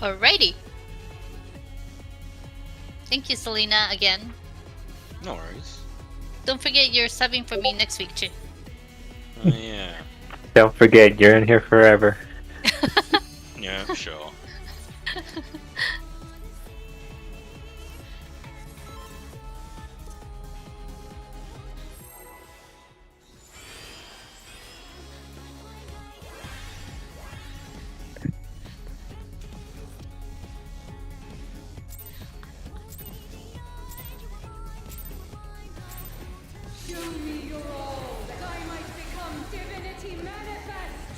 Alrighty. Thank you, Selena, again. No worries. Don't forget you're subbing for me next week, too. Oh, yeah. Don't forget, you're in here forever. Yeah, sure. Show me your all, that I might become divinity manifest!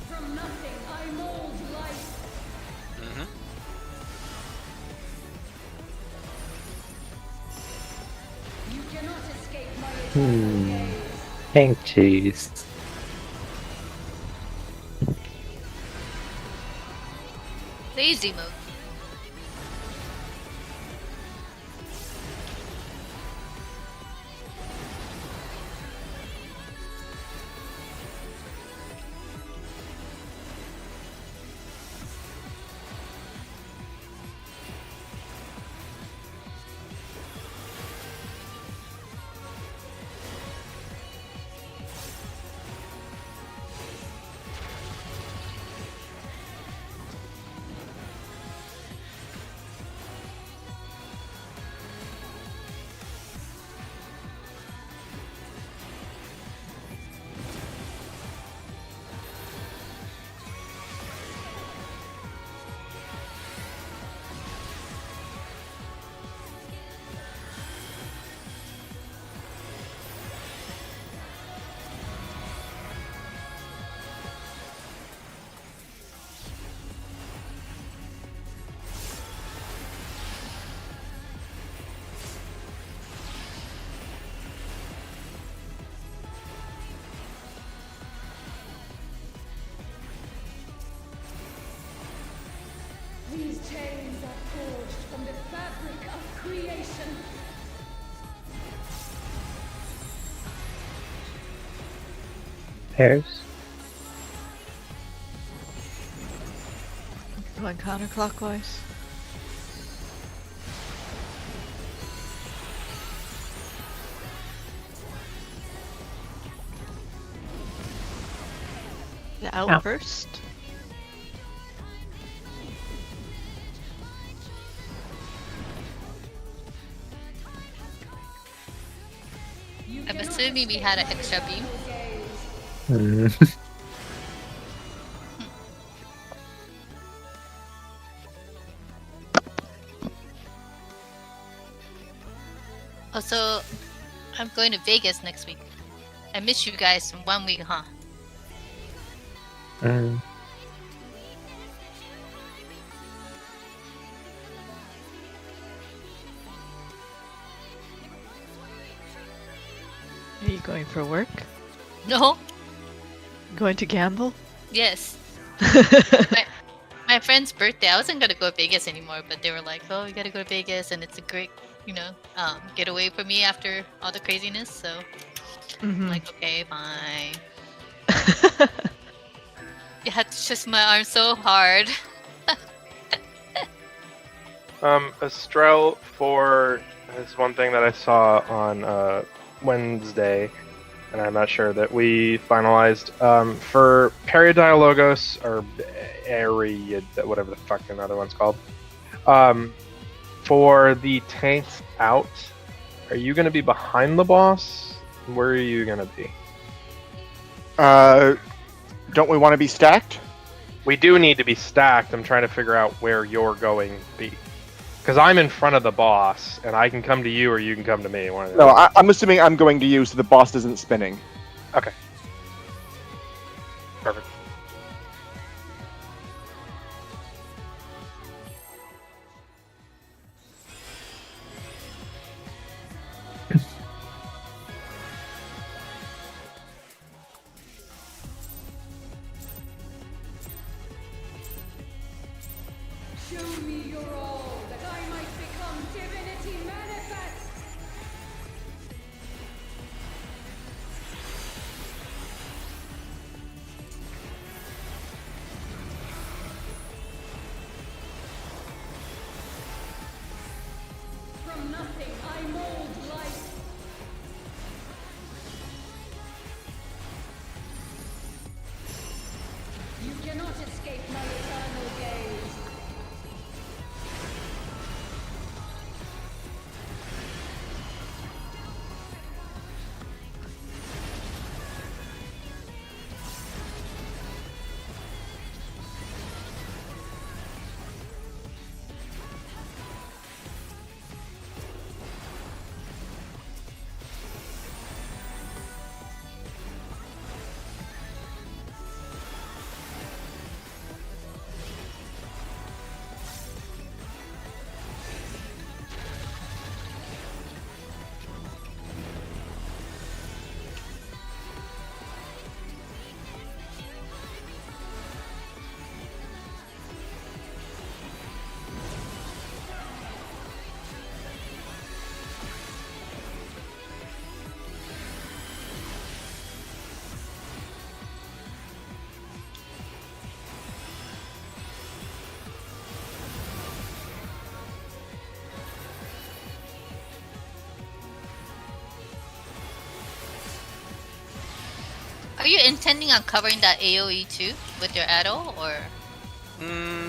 From nothing I mold life. Mm-hmm. You cannot escape my eternal gaze. Pink cheese. Lazy mode. These chains are forged from the fabric of creation. Pairs. Going counterclockwise. The outburst. I'm assuming we had an extra beam. Also, I'm going to Vegas next week. I miss you guys in 1 week, huh? Mm. Are you going for work? No? Going to gamble? Yes. My friend's birthday. I wasn't gonna go to Vegas anymore, but they were like, "Oh, you gotta go to Vegas, and it's a great, getaway for me after all the craziness." So I'm like, okay, fine. You had to twist my arm so hard. Estrel 4 is one thing that I saw on Wednesday, and I'm not sure that we finalized. For Peridialogos, or Ariad, whatever the fuck another one's called, for the tanks out, are you going to be behind the boss? Where are you going to be? Don't we want to be stacked? We do need to be stacked. I'm trying to figure out where you're going to be. Because I'm in front of the boss, and I can come to you or you can come to me. One of the No, other. I'm assuming I'm going to you so the boss isn't spinning. Okay. Perfect. Show me your all, that I Are you intending on covering that AoE too with your Addo, or?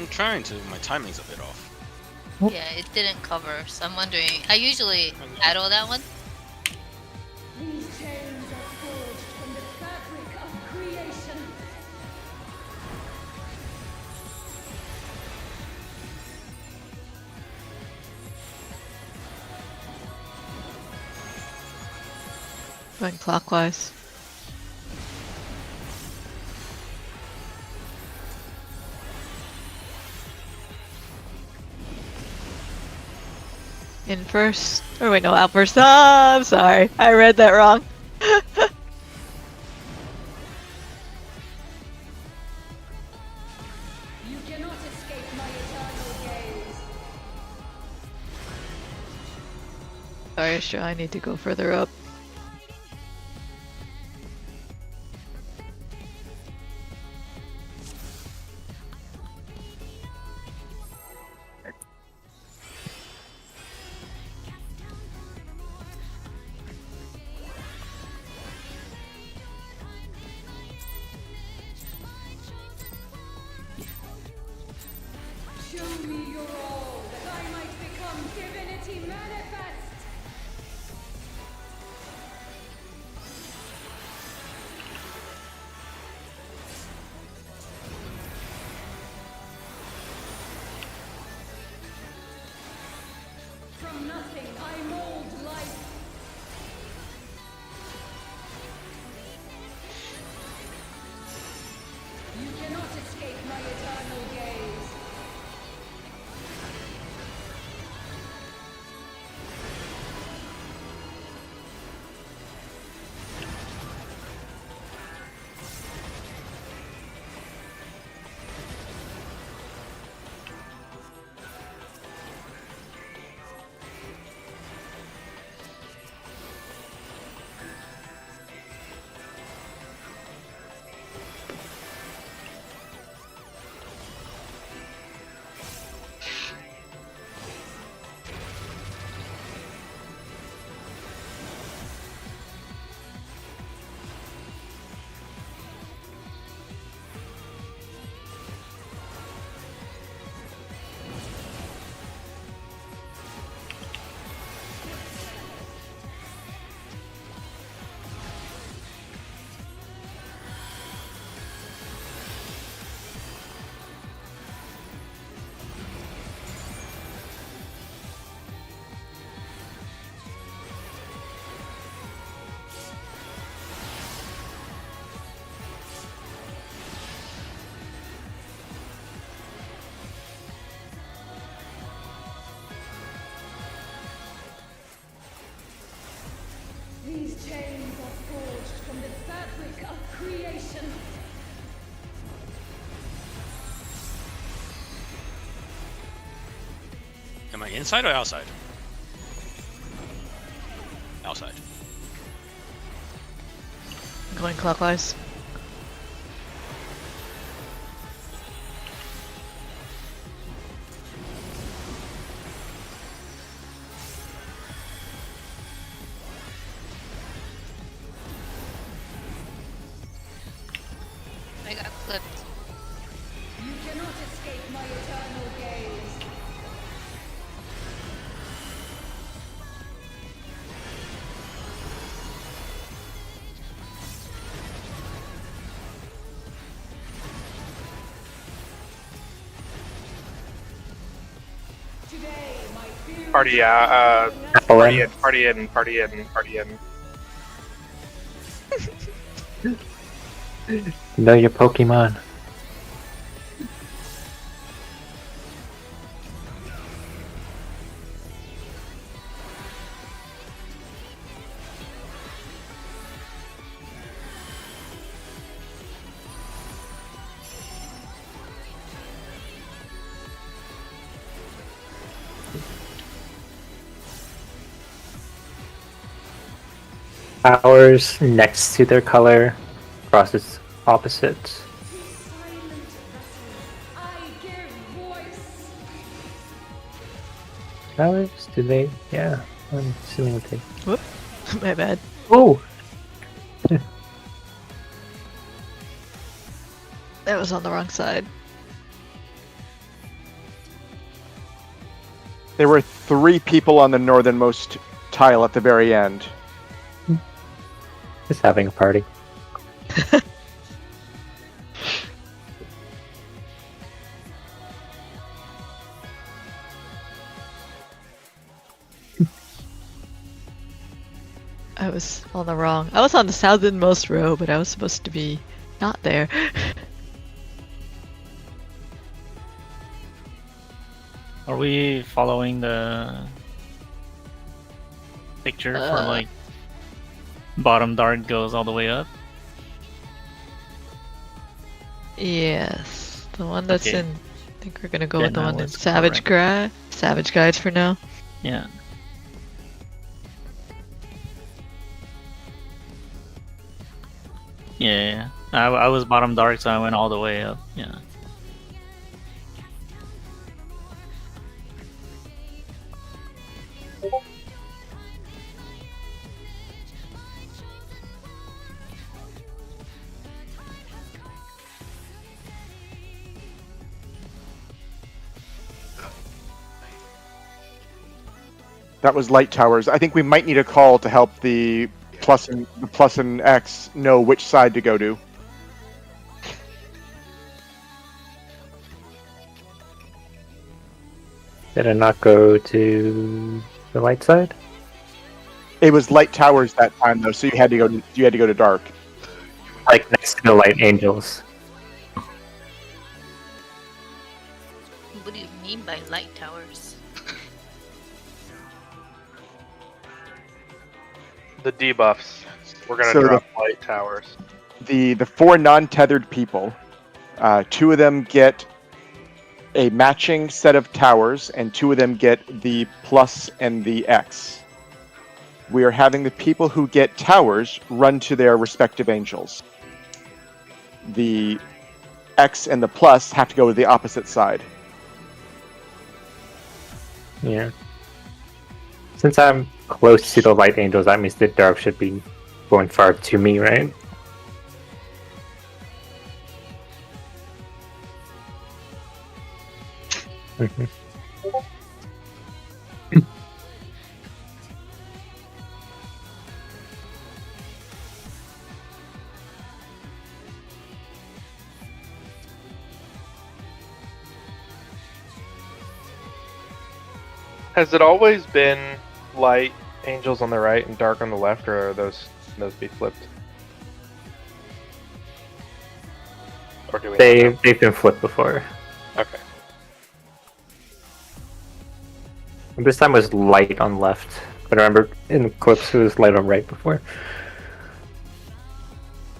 Trying to. My timing's a bit off. Yeah, it didn't cover, so I'm wondering. I usually Addo that one. These chains are forged from the fabric of creation. Going clockwise. In first. Or wait, no, out first. Ah, I'm sorry. I read that wrong. You cannot escape my eternal gaze. Sorry, sure, I need to go further up. Show me your all, that I might become divinity manifest. From nothing I mold life. You cannot escape my eternal gaze. These chains are forged from the fabric of creation. Am I inside or outside? Outside. Going clockwise. I got clipped. You cannot escape my eternal gaze. Today, my fear Party, Apple party in. in, party in, party in, party in. Know your Pokemon. Flowers next to their color crosses opposites. silent vessel, I give voice. Flowers? Do they? Yeah, I'm assuming they. Whoop. My bad. Oh! That was on the wrong side. There were 3 people on the northernmost tile at the very end. Just having a party. I was on the wrong. I was on the southernmost row, but I was supposed to be not there. Are we following the picture for like bottom dart goes all the way up? Yes, the one that's Okay. in. I think we're gonna go Then with the I one in was Savage Savage Guides for now. Yeah. Yeah. I was bottom dark, so I went all the way up. Yeah. That was light towers. I think we might need a call to help the plus and X know which side to go to. Did I not go to the light side? It was light towers that time though, so you had to go to dark. Like next to the light angels. What do you mean by light towers? The debuffs. We're gonna So drop light towers. The 4 non-tethered people, 2 of them get a matching set of towers, and 2 of them get the plus and the X. We are having the people who get towers run to their respective angels. The X and the plus have to go to the opposite side. Yeah. Since I'm close to the light angels, that means the dark should be going far to me, right? Mhm. Has it always been light angels on the right and dark on the left, or are those be flipped? Or do we? They've been flipped before. Okay. This time was light on left, but I remember in clips it was light on right before.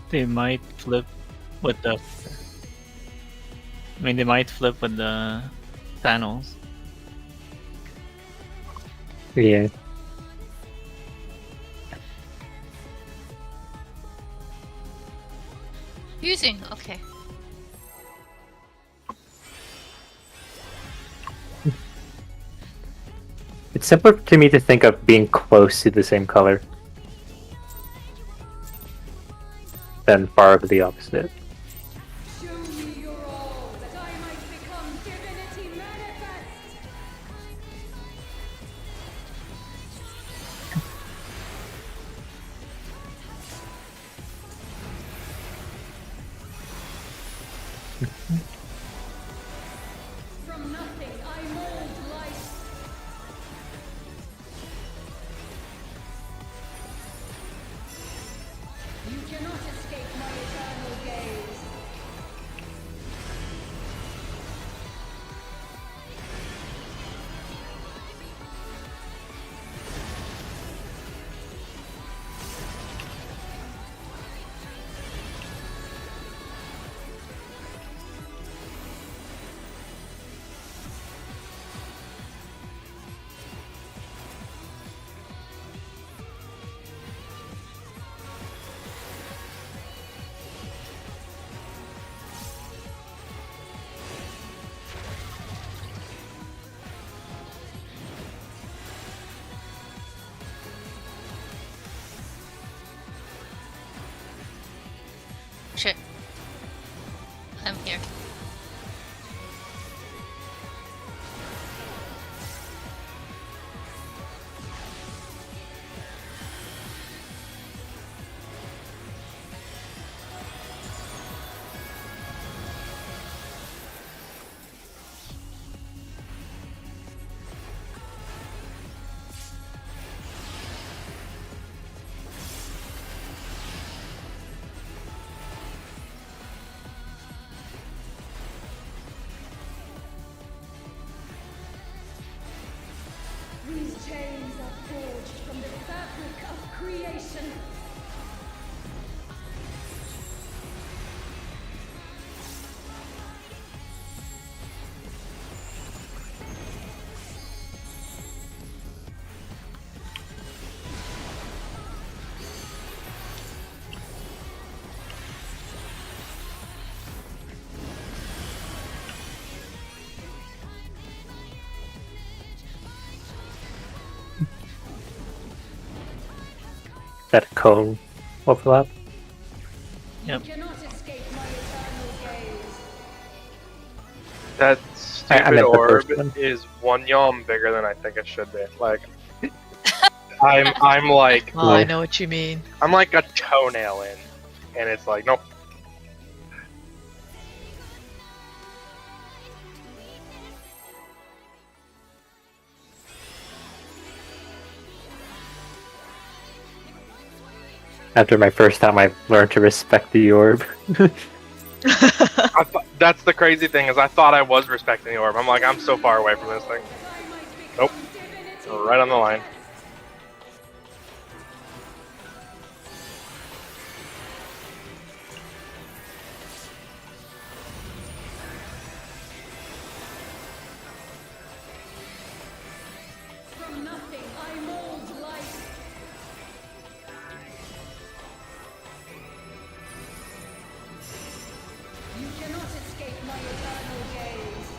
They might flip with the. I mean, they might flip with the panels. Yeah. Using, okay. It's simpler to me to think of being close to the same color than far to the opposite. Show me your all, that I might become divinity manifest. From nothing I mold life. You cannot escape my eternal gaze. Shit. I'm here. These chains are forged from the fabric of creation. That cone overlap. Yep. You cannot escape my eternal gaze. That I stupid meant the orb first one. is one yom bigger than I think it should be. Like, I'm like Oh, I Nice. know what you mean. I'm like a toenail in, and it's like nope. After my first time, I learned to respect the orb. That's the crazy thing is I thought I was respecting the orb. I'm like I'm so far away from this thing. That I might become Nope. divinity We're right on the line. From nothing I mold life. You cannot escape my eternal gaze.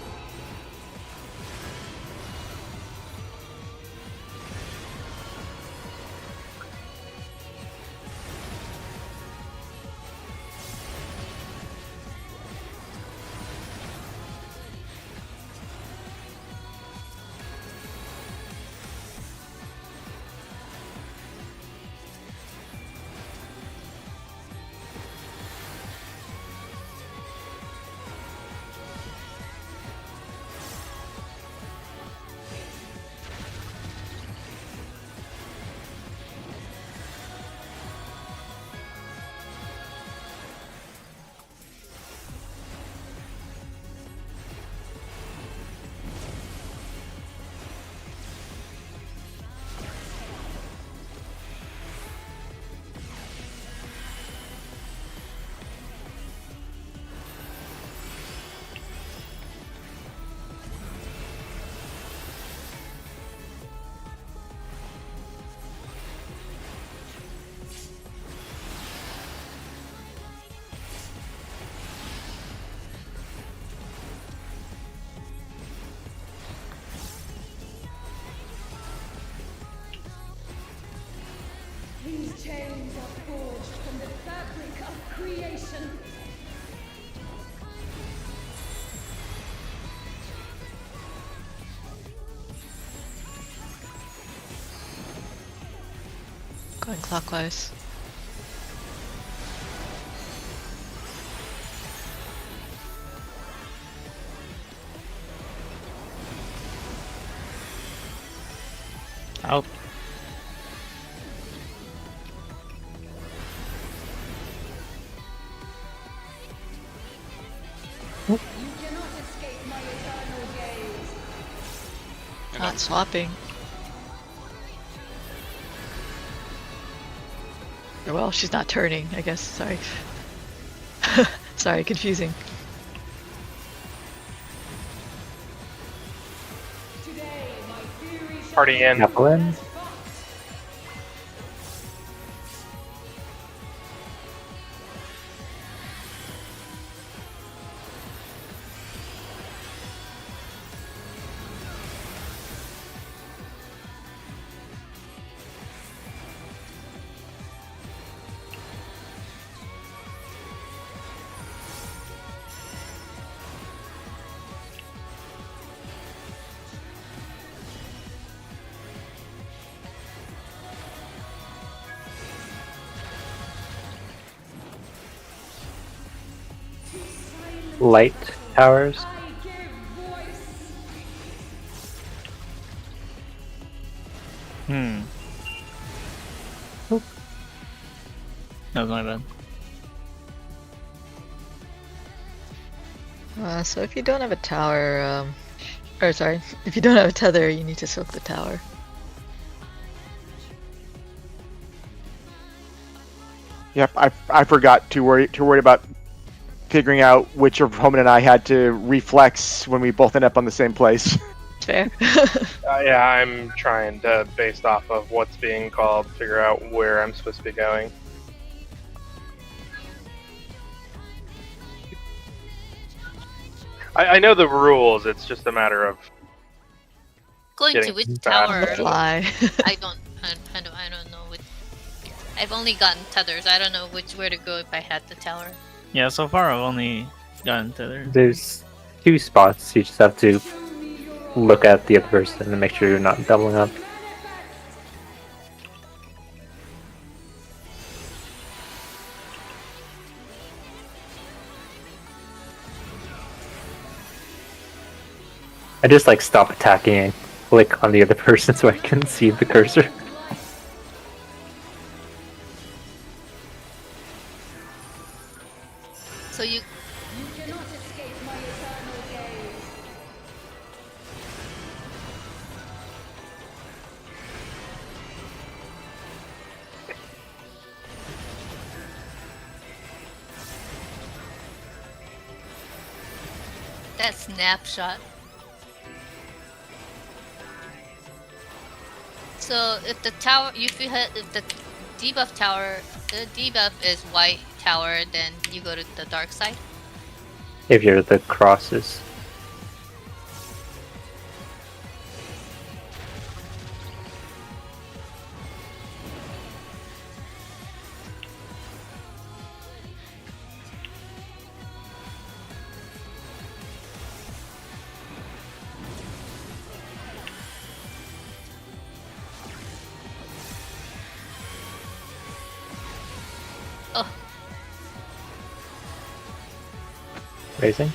These chains are forged from the fabric of creation. Going clockwise. Out. You cannot escape my eternal gaze. Not swapping. Or well, she's not turning, I guess. Sorry. Sorry, confusing. Today, my fury shall Party in. Nephilim? as fox. light towers. I give voice. That was my bad. So if you don't have a tower, or sorry, if you don't have a tether, you need to soak the tower. Yep, I forgot to worry about figuring out which of Roman and I had to reflex when we both end up on the same place. Fair. Yeah, I'm trying to, based off of what's being called, figure out where I'm supposed to be going. I know the rules. It's just a matter of Going to Getting which fast. tower? Fly. I don't know which. I've only gotten tethers. I don't know where to go if I had the tower. Yeah, so far I've only gotten tethered. There's 2 spots. You just have to look at the other person and make sure you're not doubling up. I just like stop attacking and click on the other person so I can see the cursor. So you You cannot escape my eternal gaze. that snapshot. So if the tower, if the debuff tower, the debuff is white tower, then you go to the dark side. If you're the crosses. Oh, Raising.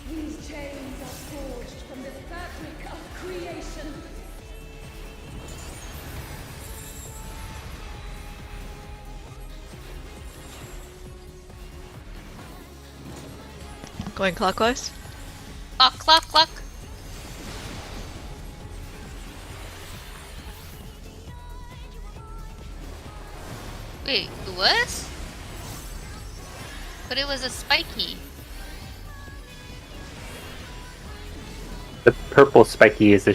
These chains are forged from the fabric of creation. Going clockwise? clock. Wait, it was? But it was a spiky. The purple spiky is a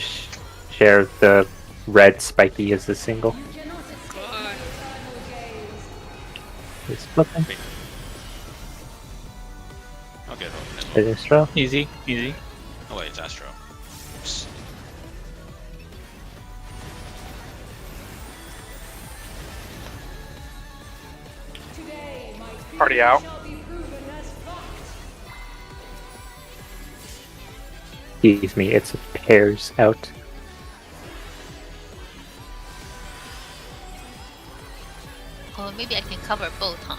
share, the red spiky is a single. You cannot escape my eternal gaze. It's flipping. I'll get Roman as It well. is Astro. Easy. Oh wait, it's Astro. Oops. Today, my theory Party out. shall be proven as fact. Excuse me, it's pairs out. Oh, maybe I can cover both, huh?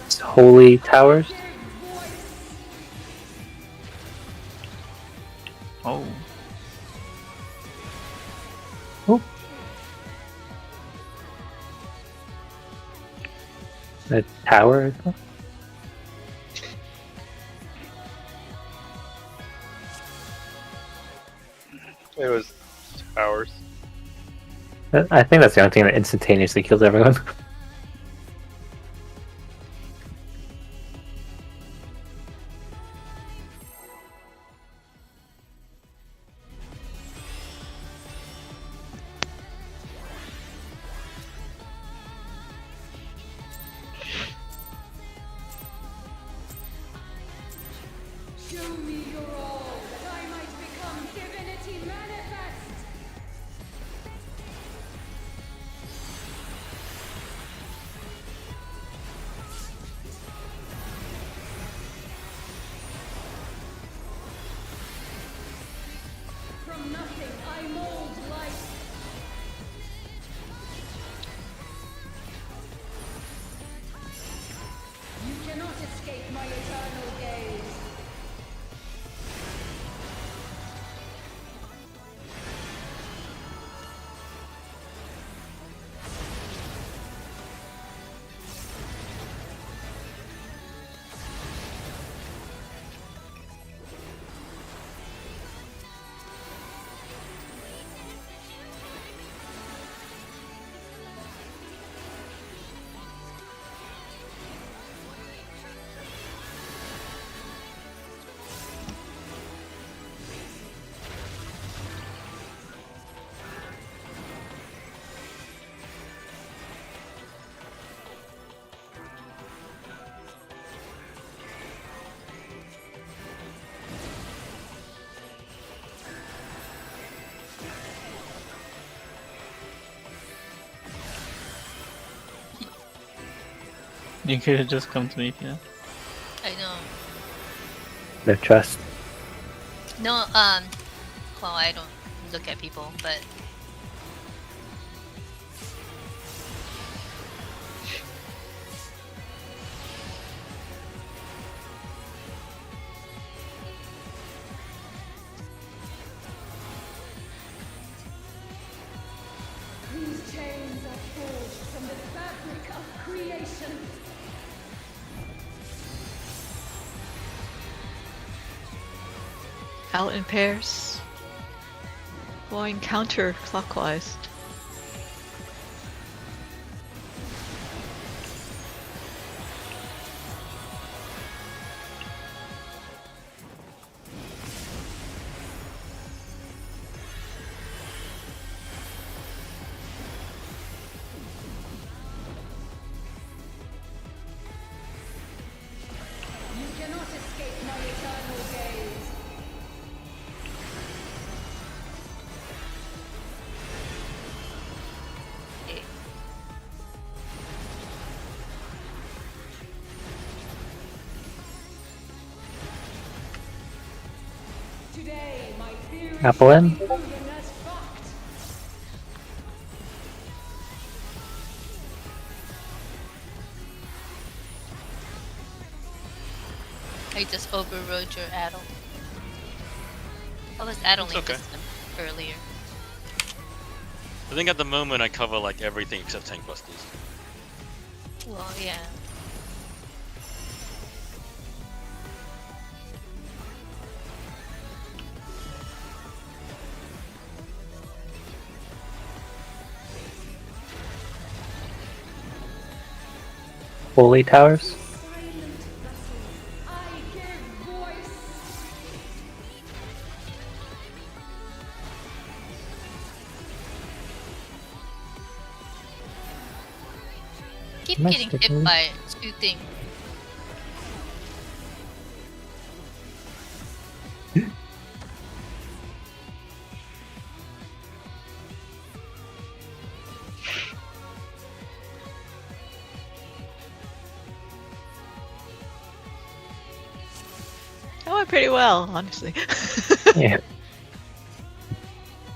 It's holy towers. Oh. The tower as well. It was hours. I think that's the only thing that instantaneously kills everyone. You could have just come to me, you know. I know. No trust. No, well, I don't look at people, but These chains are forged from the fabric of creation. Out in pairs. Going counterclockwise. You cannot escape my eternal gaze. eh, Today, my theory Apple in? shall be proven as fact. I just overrode your addle. I was addling okay. this one earlier. I think at the moment I cover like everything except tank busters. Well, yeah. Holy towers? Silent vessels, I give voice. Keep Nice getting hit technique. by shooting. That went pretty well, honestly. Yeah.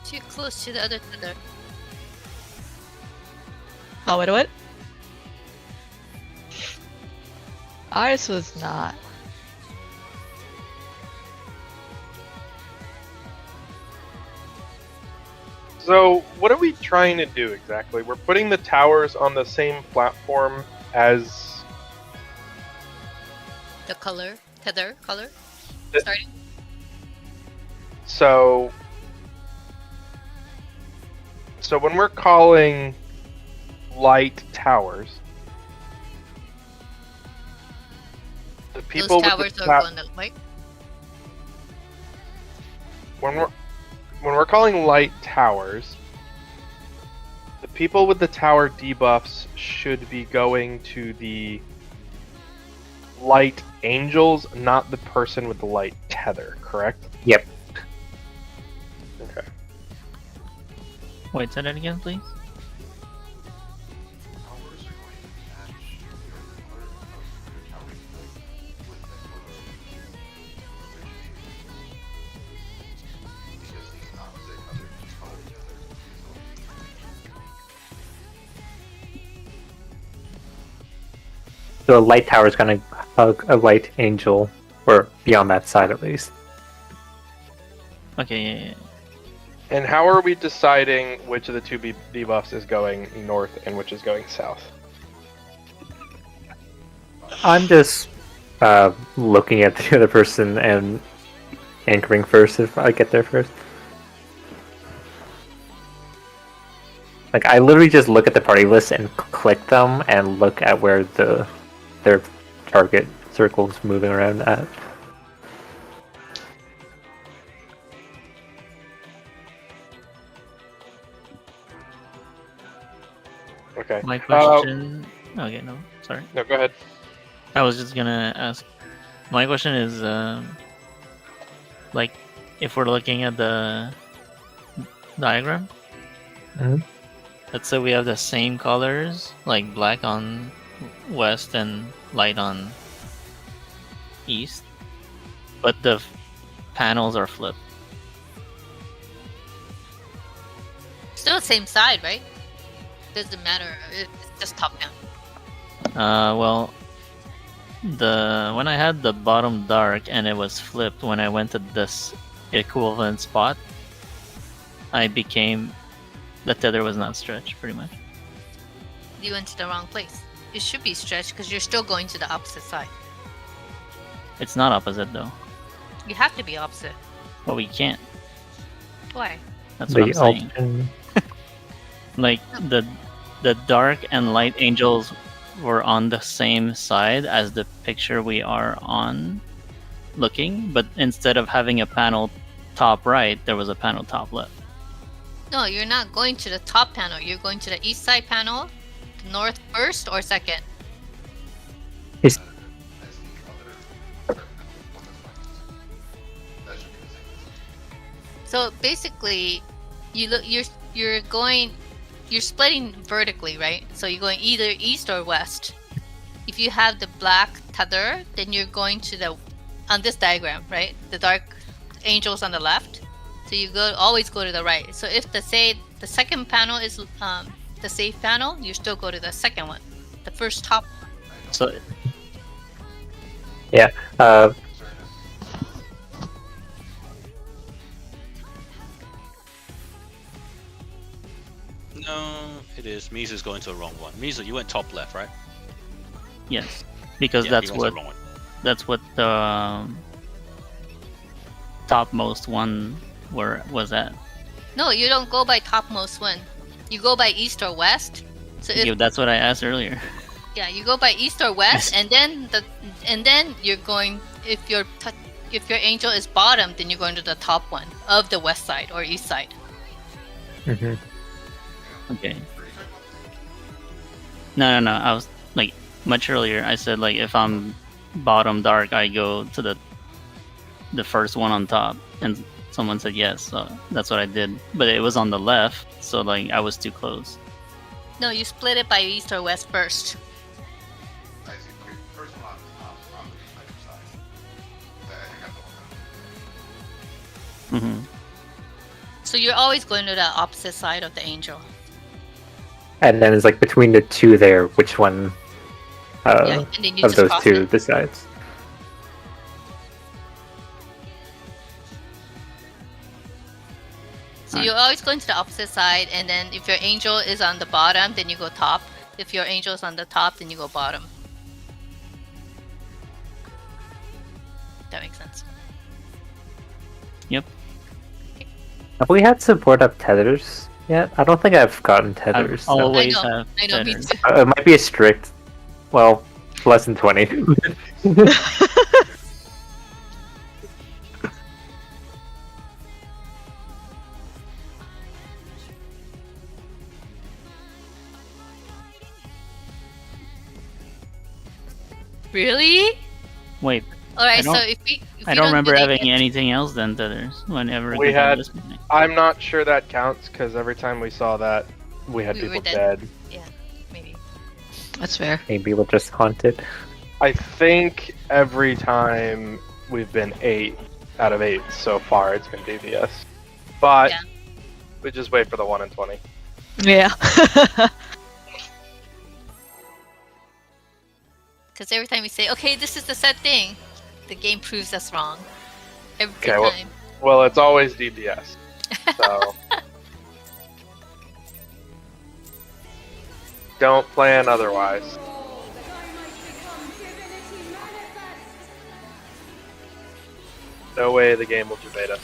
Too close to the other tether. Oh, wait, what? Ours was not. So, what are we trying to do exactly? We're putting the towers on the same platform as. The color, tether, color. The- Starting. So. So, when we're calling light towers, the people Those with towers the are ta- going to like. when we're calling light towers, the people with the tower debuffs should be going to the light angels, not the person with the light tether, correct? Yep. Okay. Wait, say that again, please. So a light tower is going to hug a light angel, or be on that side at least. Okay, yeah. And how are we deciding which of the two debuffs is going north and which is going south? I'm just looking at the other person and anchoring first if I get there first. Like, I literally just look at the party list and click them and look at where their target circle's moving around at. Okay. My question. Okay, no, sorry. No, go ahead. I was just gonna ask. My question is, like, if we're looking at the diagram, Mhm. let's say we have the same colors, like black on west and light on east, but the panels are flipped. Still the same side, right? Doesn't matter. It's just top down. Well, when I had the bottom dark and it was flipped, when I went to this equivalent spot, the tether was not stretched, pretty much. You went to the wrong place. It should be stretched because you're still going to the opposite side. It's not opposite though. You have to be opposite. But we can't. Why? That's what I'm The saying. option. Like the dark and light angels were on the same side as the picture we are on looking, but instead of having a panel top right, there was a panel top left. No, you're not going to the top panel. You're going to the east side panel, the north first or second. Is So basically, you're splitting vertically, right? So you're going either east or west. If you have the black tether, then you're going to on this diagram, right? The dark angels on the left. So you always go to the right. So if the second panel is the safe panel, you still go to the second one, the first top. So yeah. No, it is. Misa's going to the wrong one. Misa, you went top left, right? yes, because Yeah, that's he went to what the wrong one. that's what the topmost one was at. No, you don't go by topmost one. You go by east or west. So if Yeah, that's what I asked earlier. yeah, you go by east or west, and then you're going if your angel is bottom, then you're going to the top one of the west side or east side. Mhm. Okay. No. I was like much earlier. I said like if I'm bottom dark, I go to the first one on top, and someone said yes, so that's what I did. But it was on the left, so like I was too close. No, you split it by east or west first. Hmm. So you're always going to the opposite side of the angel. And then it's like between the two there, which one Yeah, and then you of just those cross two it. decides? So you're always going to the opposite side, and then if your angel is on the bottom, then you go top. If your angel is on the top, then you go bottom. That makes sense. Yep. Have we had support of tethers yet? I don't think I've gotten tethers. I've so- always I know, have I know, me tethers. too. It might be a strict, well, less than 20. Really? Wait, All right. I So don't- if I you don't remember really having get- anything else than tethers whenever We we had had- this meeting. I'm not sure that counts because every time we saw that, we had We were people dead. dead. Yeah, maybe. That's fair. Maybe we'll just haunt it. I think every time we've been 8 out of 8 so far, it's been DVS. But Yeah. we just wait for the 1 in 20. Yeah. Because every time we say, okay, this is the set thing, the game proves us wrong. Every Okay, well- time. Well, it's always DPS. So don't plan otherwise. That I might become divinity manifest. No way the game will debate us.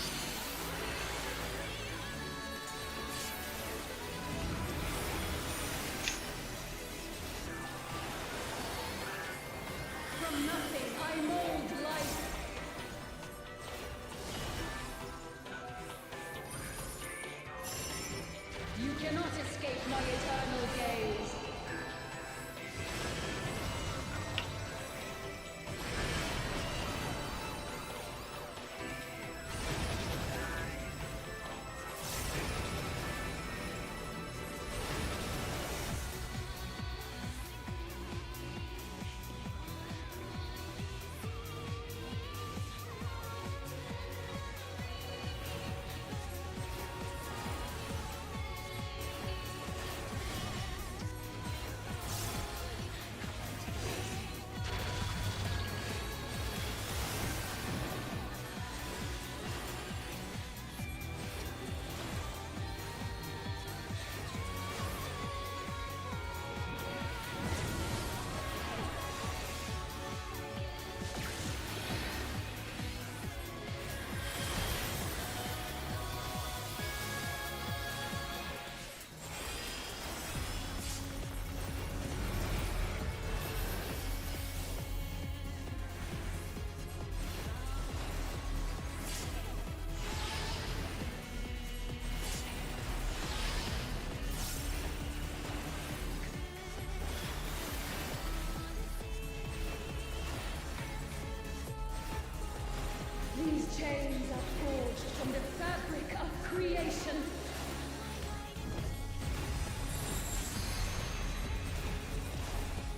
From nothing I mold life. You cannot escape my eternal gaze.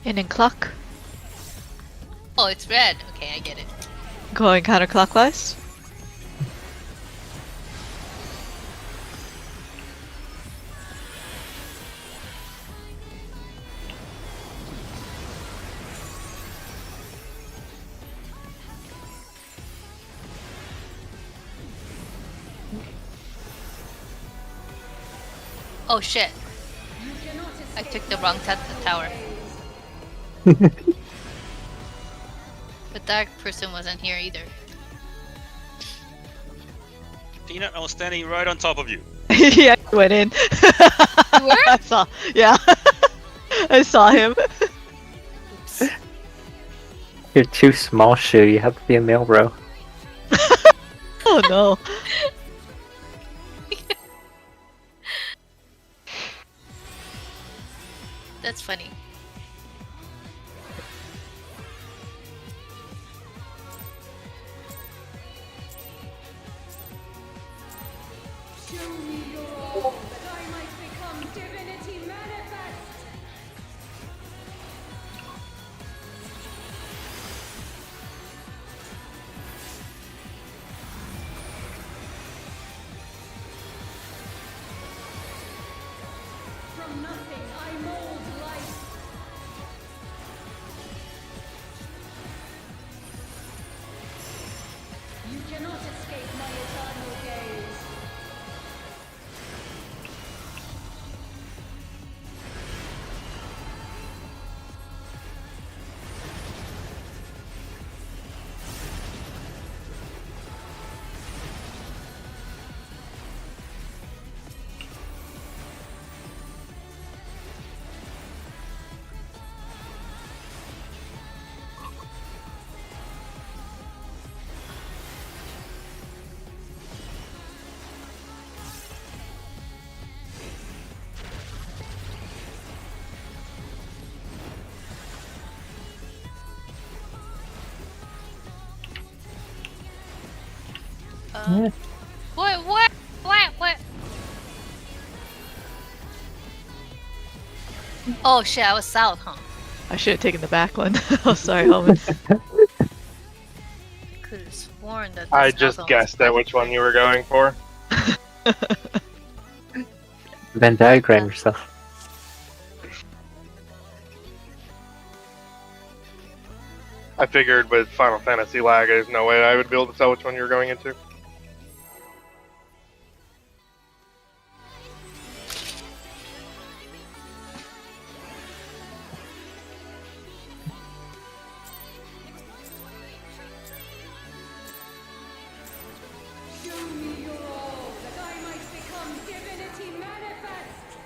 In clock. Oh, it's red. Okay, I get it. Going counterclockwise. Oh shit! You cannot I escape took the my wrong eternal tower. gaze. The dark person wasn't here either. Peanut, I was standing right on top of you. Yeah, he went in. You were? I saw. Yeah. I saw him. Oops. You're too small, Shu. You have to be a male bro. Oh no. That's funny. Show me your all, that I might become divinity manifest. From nothing I mold life. You cannot escape my eternal gaze. What? Oh shit! I was south, huh? I should have taken the back one. Oh, sorry, Helmet. Could have sworn that. I this just puzzle was guessed at which one you were going for. Venn diagram yourself. I figured with Final Fantasy lag, there's no way I would be able to tell which one you were going into. Show me your all, that I might become divinity manifest.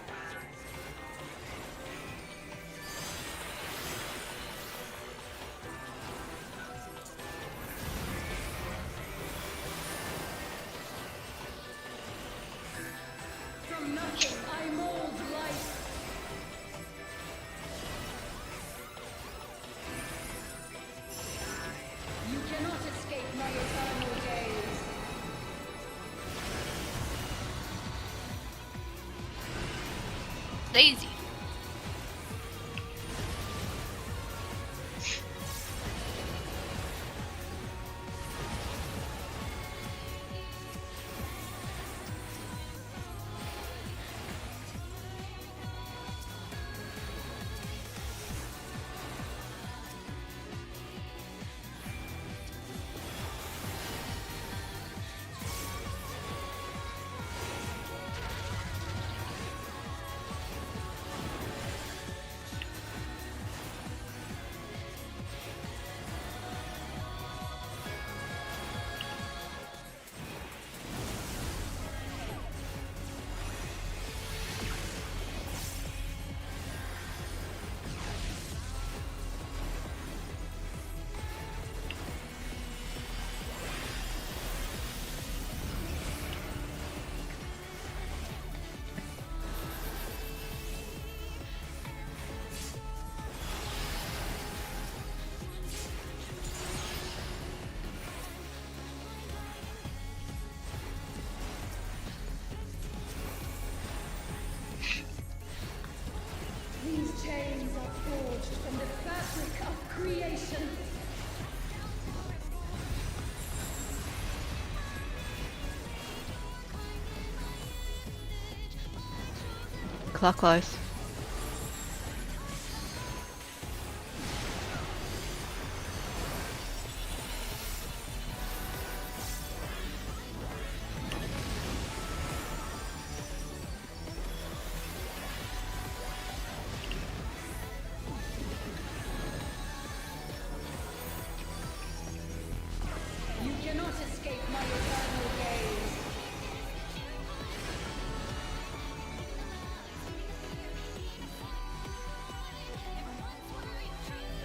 forged from the fabric of creation. Clockwise. You cannot escape my eternal gaze.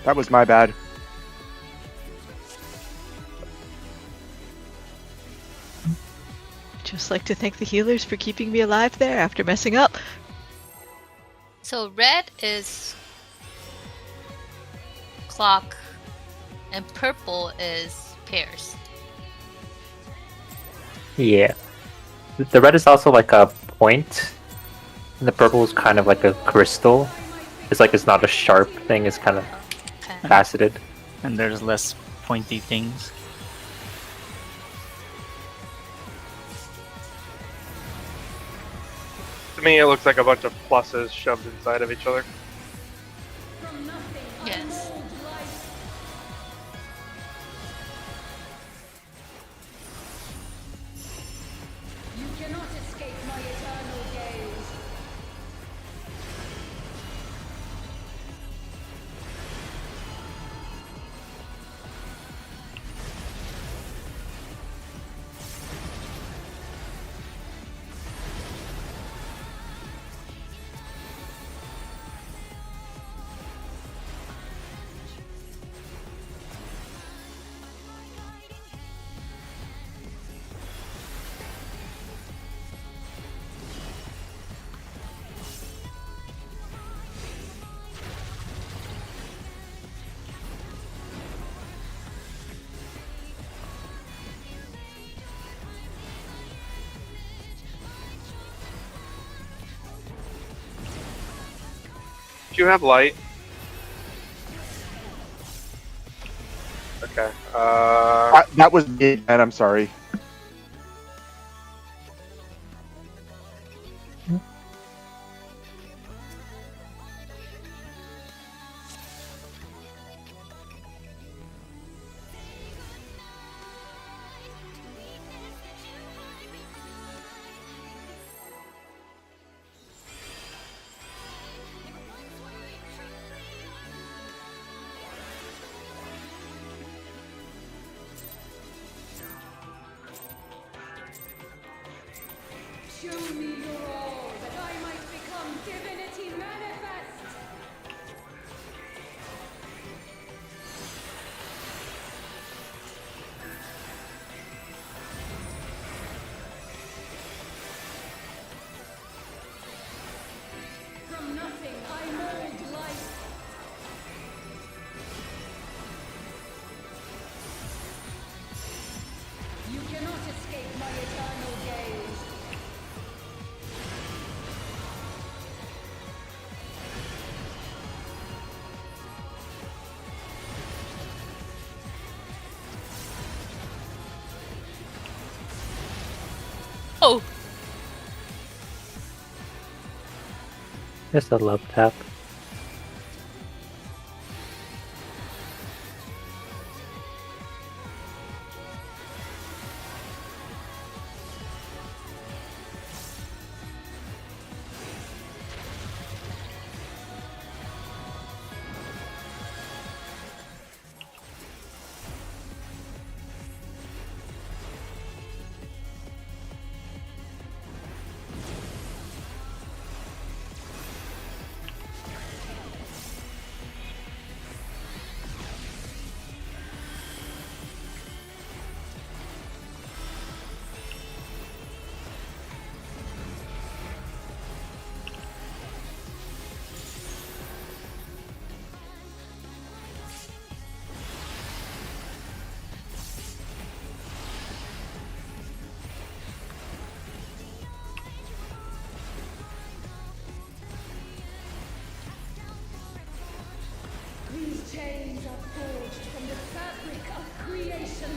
That was my bad. Just like to thank the healers for keeping me alive there after messing up. So red is clock, and purple is pairs. Yeah. The red is also like a point, and the purple is kind of like a crystal. It's like it's not a sharp thing, it's kind of Okay. faceted. And there's less pointy things. To me, it looks like a bunch of pluses shoved inside of each other. From nothing, Yes. I mold life. You cannot escape my eternal gaze. Do you have light? Okay. That was me, and I'm sorry. Show me your all, that I might become divinity manifest. From nothing, I mold life. You cannot escape my eternal gaze. Oh, Just a love tap. chains are forged from the fabric of creation.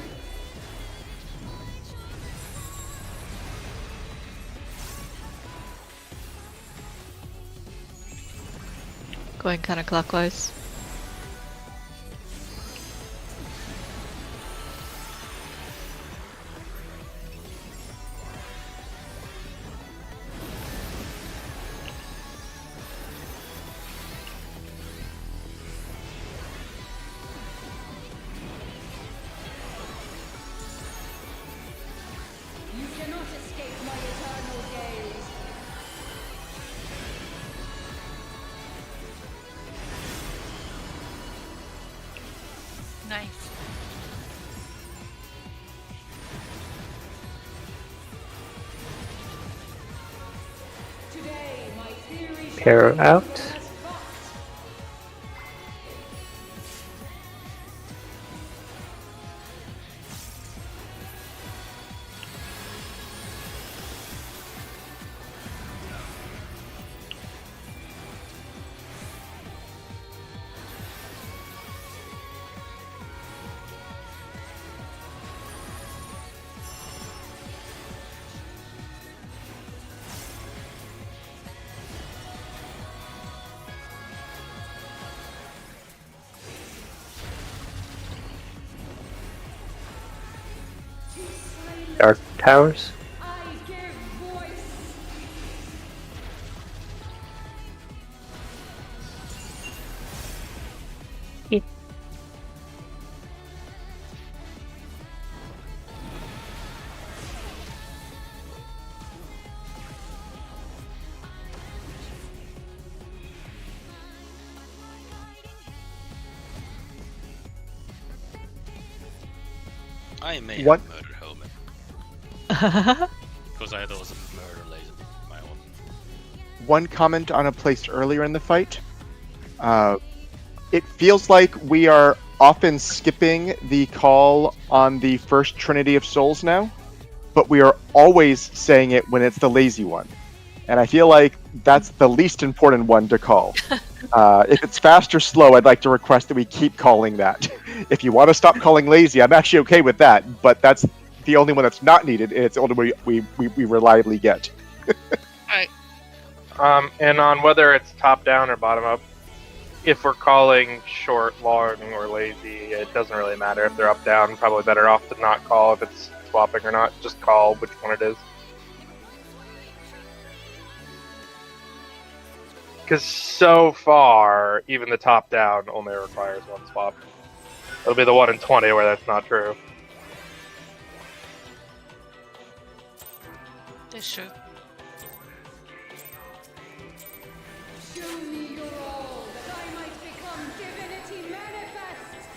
Going kind of clockwise. You cannot escape my eternal gaze. Nice. Today, my theory shall Pair be out. proven as fact. Dark Towers. I give voice. I may What- have murdered Helmet because I thought it was a murder laser. My own. One comment on a place earlier in the fight. It feels like we are often skipping the call on the first Trinity of Souls now, but we are always saying it when it's the lazy one. And I feel like that's the least important one to call. If it's fast or slow, I'd like to request that we keep calling that. If you want to stop calling lazy, I'm actually okay with that, but that's the only one that's not needed, and it's the only one we reliably get. And on whether it's top down or bottom up, if we're calling short, long, or lazy, it doesn't really matter if they're up down. Probably better off to not call if it's swapping or not. Just call which one it is. Because so far, even the top down only requires one swap. It'll be the 1 in 20 where that's not true. That's true. Show me your all, that I might become divinity manifest.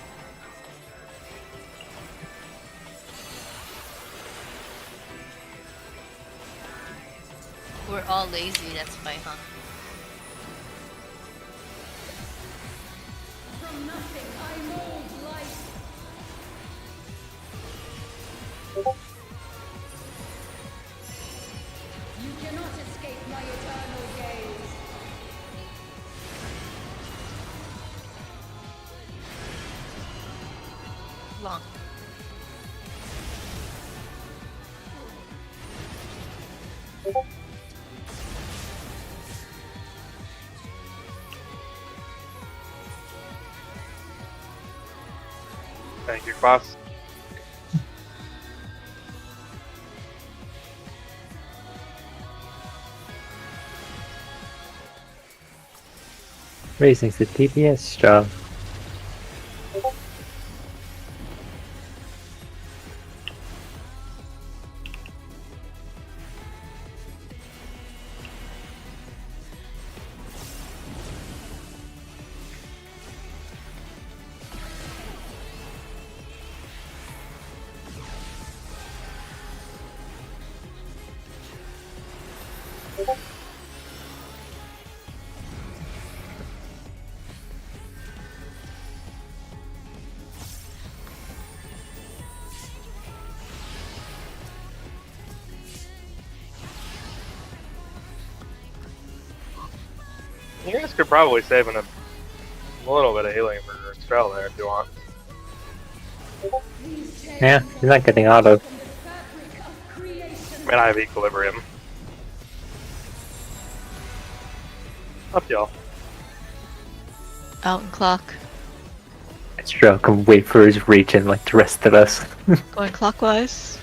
We're all lazy, that's why, huh? From nothing I mold life. You cannot escape my eternal gaze. Long. Thank you, boss. Raising the DPS job. You guys could probably save an a little bit of healing for spell there if you want. Yeah, you're not getting auto. From the fabric of creation. I mean, I have equilibrium. Up y'all. Out and clock. It's true, I can wait for his region like the rest of us. Going clockwise.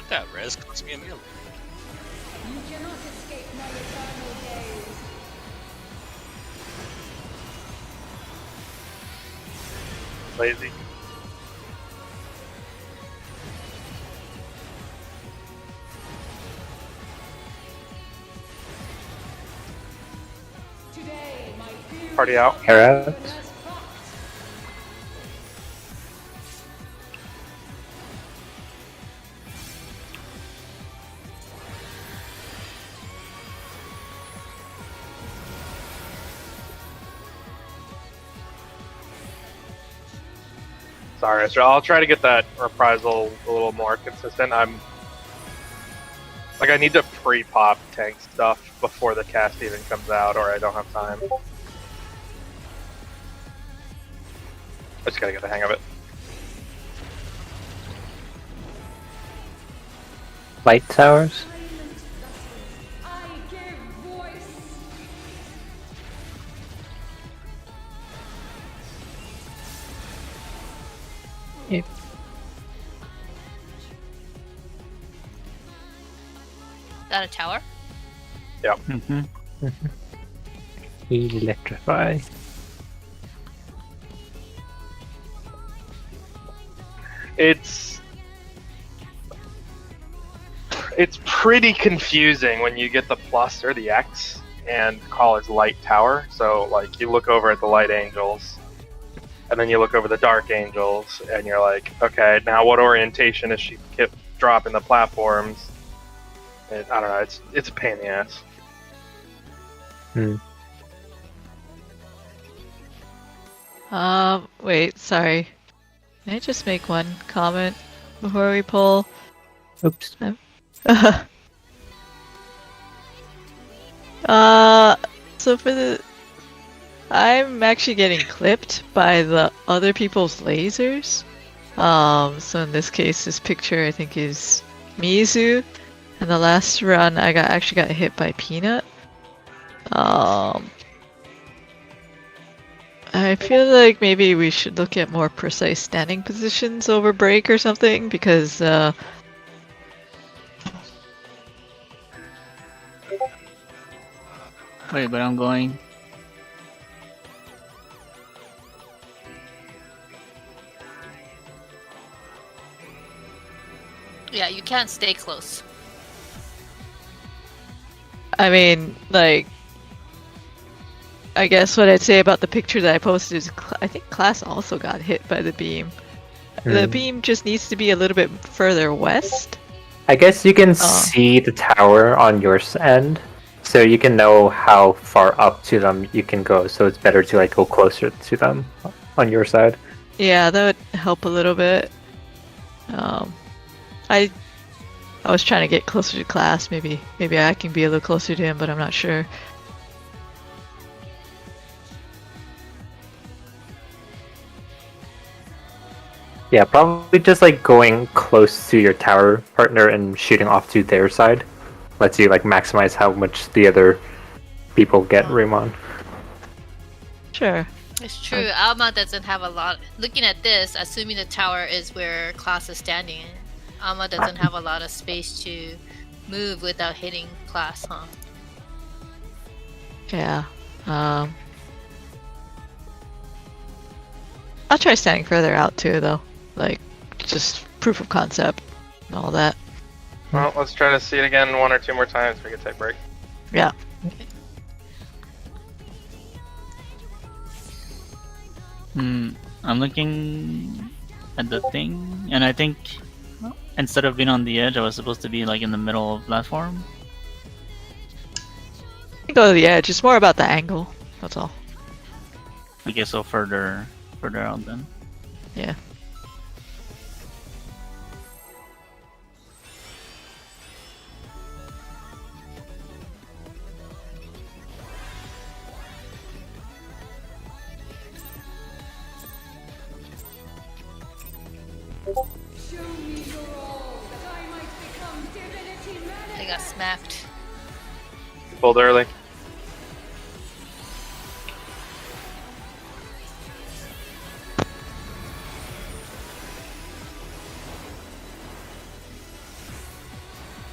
That res cost me a meal. You cannot escape my eternal gaze. Lazy. Today, my fury Party out. Hair out. has fought. Sorry, so I'll try to get that reprisal a little more consistent. I need to pre-pop tank stuff before the cast even comes out, or I don't have time. I just gotta get the hang of it. Light towers? I give voice. Yep. Is that a tower? Mm-hmm. Electrify. It's pretty confusing when you get the plus or the X and call it light tower. So like you look over at the light angels, and then you look over the dark angels, and you're like, okay, now what orientation is she dropping the platforms? And, I don't know. It's a pain in the ass. Wait, sorry. Can I just make one comment before we pull? Oops. So for the... I'm actually getting clipped by the other people's lasers. So in this case, this picture I think is Mizu. And the last run, I actually got hit by Peanut. I feel like maybe we should look at more precise standing positions over break or something, because Wait, but I'm going. Yeah, you can't stay close. I mean, like, I guess what I'd say about the picture that I posted is I think class also got hit by the beam. The beam just needs to be a little bit further west. I guess you can see the tower on your end, so you can know how far up to them you can go, so it's better to like go closer to them on your side. Yeah, that would help a little bit. I was trying to get closer to class. Maybe I can be a little closer to him, but I'm not sure. Yeah, probably just like going close to your tower partner and shooting off to their side lets you like maximize how much the other people get room on. Sure. It's true. Alma doesn't have a lot. Looking at this, assuming the tower is where class is standing, Alma doesn't have a lot of space to move without hitting class, huh? Yeah. I'll try standing further out too, though. Like, just proof of concept and all that. Well, let's try to see it again one or two more times for a take break. Yeah. I'm looking at the thing, and I think instead of being on the edge, I was supposed to be like in the middle of the platform. Go to the edge. It's more about the angle. That's all. Okay, so further out then. Yeah. Show me your all, that I might become divinity I got manifest. smacked. Pulled early.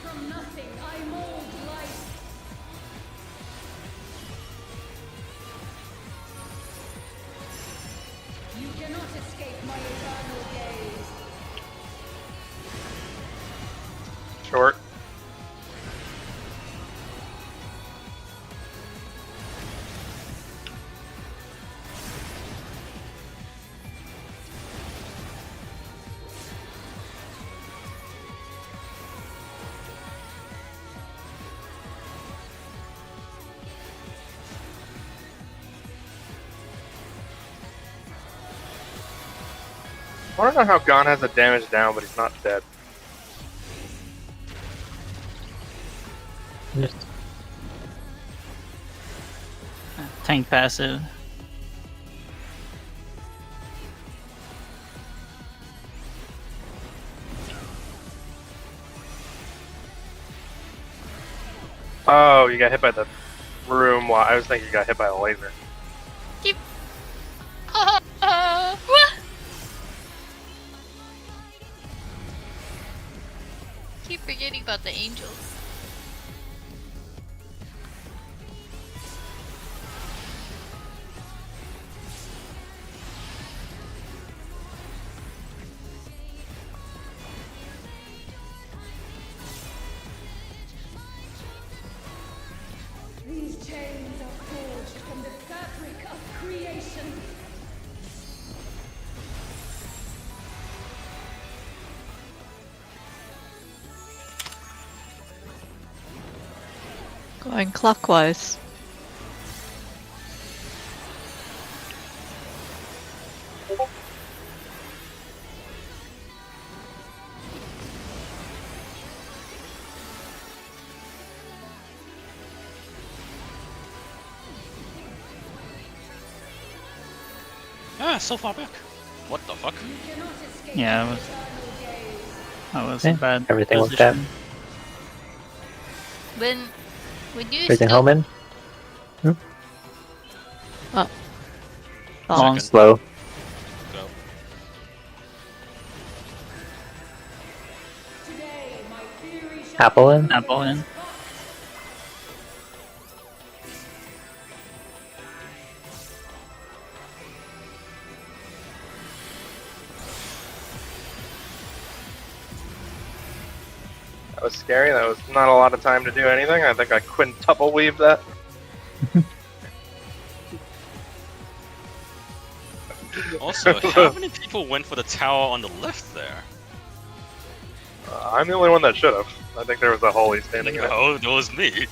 From nothing I mold life. You cannot escape my eternal gaze. Short. I don't know how Gon has the damage down, but he's not dead. Tank passive. Oh, you got hit by the room. While I was thinking you got hit by a laser. Keep forgetting about the angels. These chains are forged from the fabric of creation. Going clockwise. Ah, so far back. What the fuck? You cannot escape Yeah, my it was- eternal gaze. That was Yeah, a bad everything worked position. When you Everything still home in? Oh. Long. Slow. Go. Today, my theory shall Apple in? Apple in. That was scary. That was not a lot of time to do anything. I think I quintuple weaved that. Also, how many people went for the tower on the left there? I'm the only one that should have. I think there was a holy standing in it. No, it was me.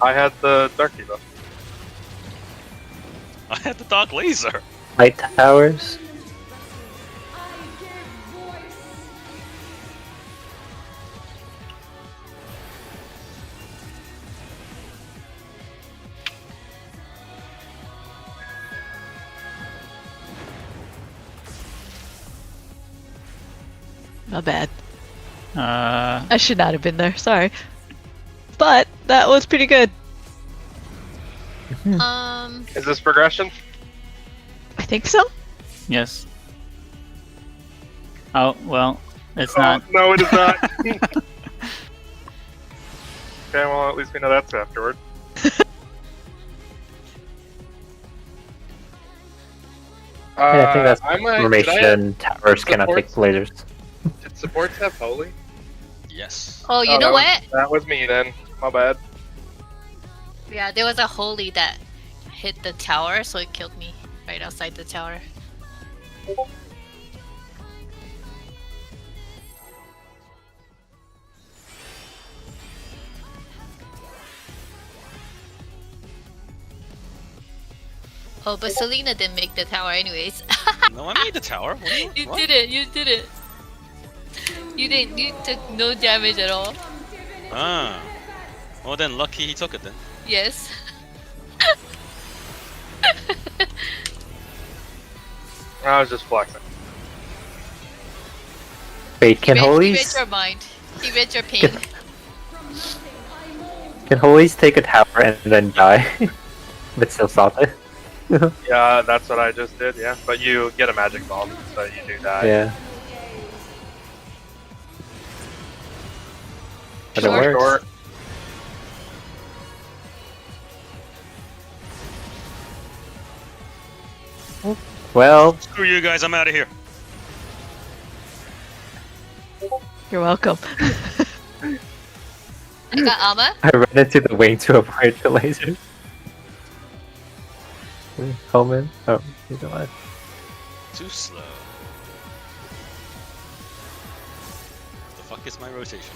I had the dark diva. I had the dark laser. Light towers. I give voice. My bad. Uh, I should not have been there. Sorry. But that was pretty good. Is this progression? I think so. yes. Oh well, it's Oh, not. no, it is not. Okay, well, at least we know that's afterward. Yeah, I think that's I might- information. Towers cannot take lasers. Did supports have holy? Yes. Oh, you know what? That was me then. My bad. Yeah, there was a holy that hit the tower, so it killed me right outside the tower. Oh, but Selena didn't make the tower anyways. No, I made the tower. What do You what? did it. You did it. You didn't. You took no damage at all. Ah. Well then, lucky he took it then. Yes. I was just flexing. Wait, can He read Holies your mind. He read your pain. can Holies take a tower and then die, but still stop it? Yeah, that's what I just did. Yeah, but you get a magic bomb, so you do that. Yeah. But it Sure. works. Well, Screw you guys, I'm out of here. You're welcome. I got Alma. I ran into the wing to avoid the lasers. Coleman? Oh, you know what? Too slow. The fuck is my rotation?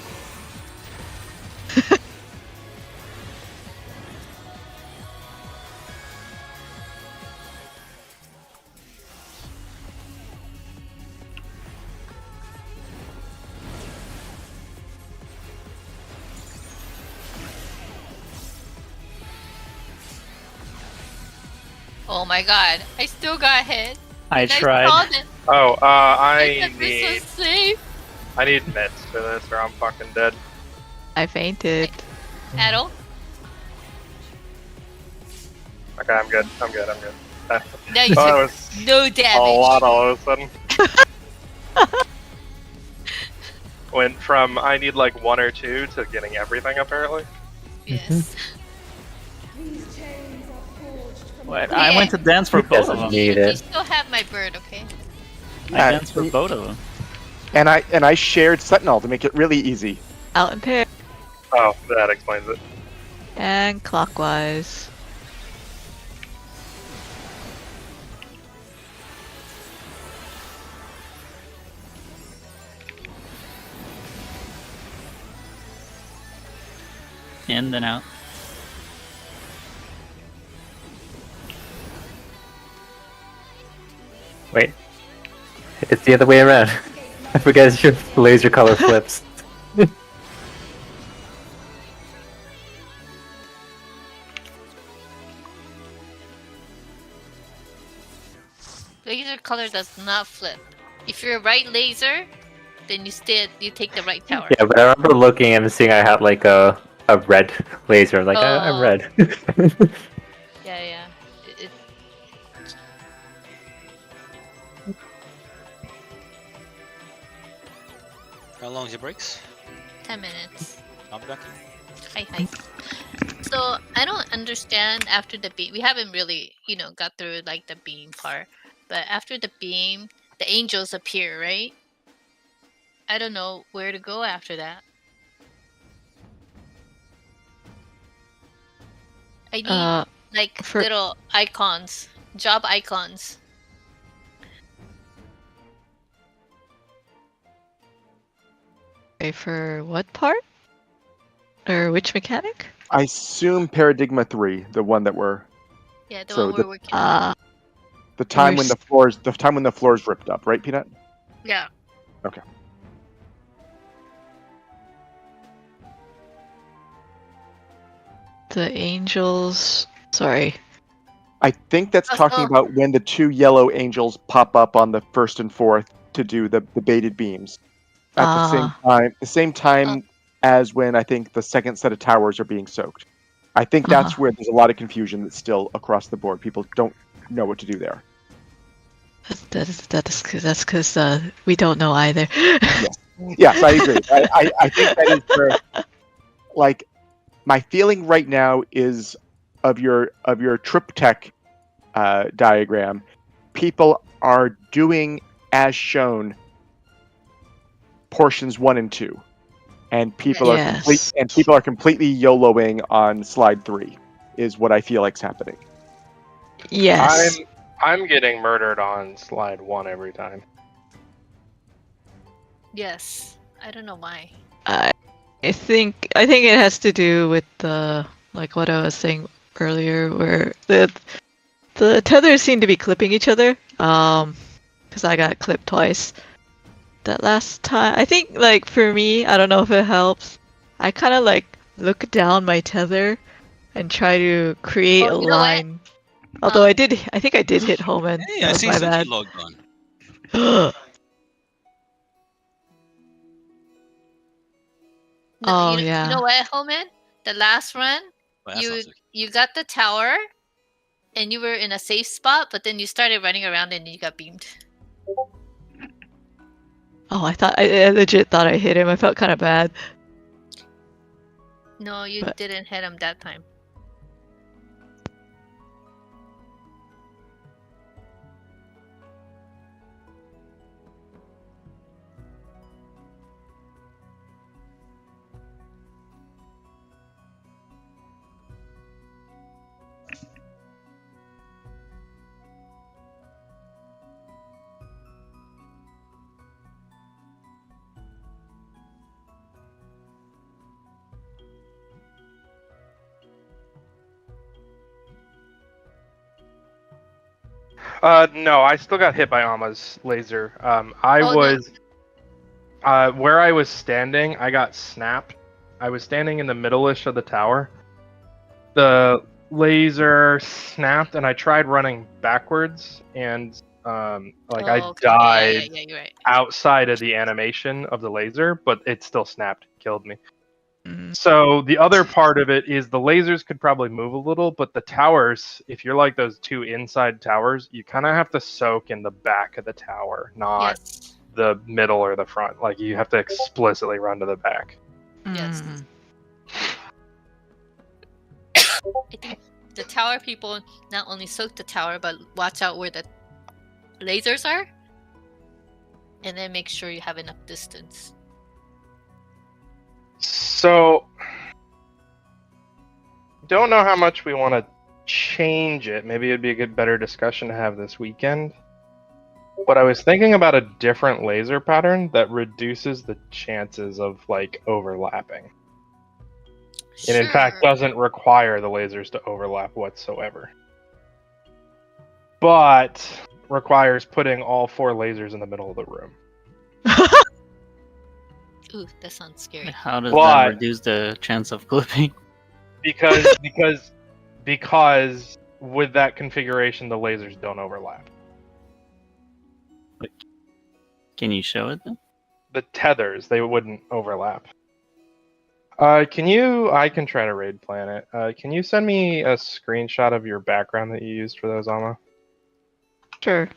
Oh my god. I still got hit. I And tried. saw that- Oh, I I thought this need was safe. mitts for this, or I'm fucking dead. I fainted. Adel. Okay, I'm good. I'm good. I'm good. Now you Oh, that took was no a damage. lot all of a sudden. Went from I need like 1 or 2 to getting everything apparently. Yes. These chains are forged from What? I went to dance for both of them. Need You it. still have my bird, okay? I danced for both of them. And I shared Sentinel to make it really easy. Out in pair. Oh, that explains it. And clockwise. In and out. Wait. It's the other way around. I forget your laser color flips. Laser color does not flip. If you're right laser, then you take the right tower. Yeah, but I remember looking and seeing I had like a red laser. Like, I'm Oh. red. Yeah, yeah. How long's your breaks? 10 minutes. I'll be back. Hi, hi. So I don't understand after the beam. We haven't really, got through like the beam part. But after the beam, the angels appear, right? I don't know where to go after that. I need like for- little icons, job icons. Okay, for what part? Or which mechanic? I assume Paradigma 3, the one that we're Yeah, the So one the- we're working on. the time We're when the floors ripped up, right, Peanut? Yeah. Okay. The angels. Sorry. I think that's Oh, talking oh. about when the 2 yellow angels pop up on the 1st and 4th to do the baited beams. At the same time as when I think the second set of towers are being soaked. I think that's where there's a lot of confusion that's still across the board. People don't know what to do there. That's because we don't know either. Yes, I agree. I think that is where, like, my feeling right now is of your triptych diagram, people are doing as shown portions 1 and 2, and people Yes. are completely YOLOing on slide 3, is what I feel like's happening. Yes. I'm getting murdered on slide 1 every time. Yes. I don't know why. I think it has to do with the like what I was saying earlier, where the The tethers seem to be clipping each other. Because I got clipped twice. That last time, I think like for me, I don't know if it helps. I kind of like look down my tether and try to create a Oh, you know what? line. Although I think I did hit home and Hey, that I was see my Suki bad. logged on. Oh, You yeah. know what, Homan? The last run, Well, that's not you Suki. you got the tower, and you were in a safe spot, but then you started running around and you got beamed. Oh, I legit thought I hit him. I felt kind of bad. No, you But- didn't hit him that time. No, I still got hit by Ama's laser. I Oh, no. was where I was standing. I got snapped. I was standing in the middle-ish of the tower. The laser snapped, and I tried running backwards, and I Okay, died yeah, you're right. outside of the animation of the laser, but it still snapped, killed me. Mm. So the other part of it is the lasers could probably move a little, but the towers, if you're like those two inside towers, you kind of have to soak in the back of the tower, not Yes, the middle or the front. Like you have to explicitly run to the back. yes. Mm. I think the tower people not only soak the tower, but watch out where the lasers are, and then make sure you have enough distance. So don't know how much we want to change it. Maybe it'd be a better discussion to have this weekend. But I was thinking about a different laser pattern that reduces the chances of like overlapping. And in fact doesn't require the lasers to overlap whatsoever. But requires putting all 4 lasers in the middle of the room. Ooh, that sounds scary. How does But- that reduce the chance of clipping? Because with that configuration the lasers don't overlap. Can you show it then? The tethers, they wouldn't overlap. I can try to raid plan it. Can you send me a screenshot of your background that you used for those, Ama? Sure.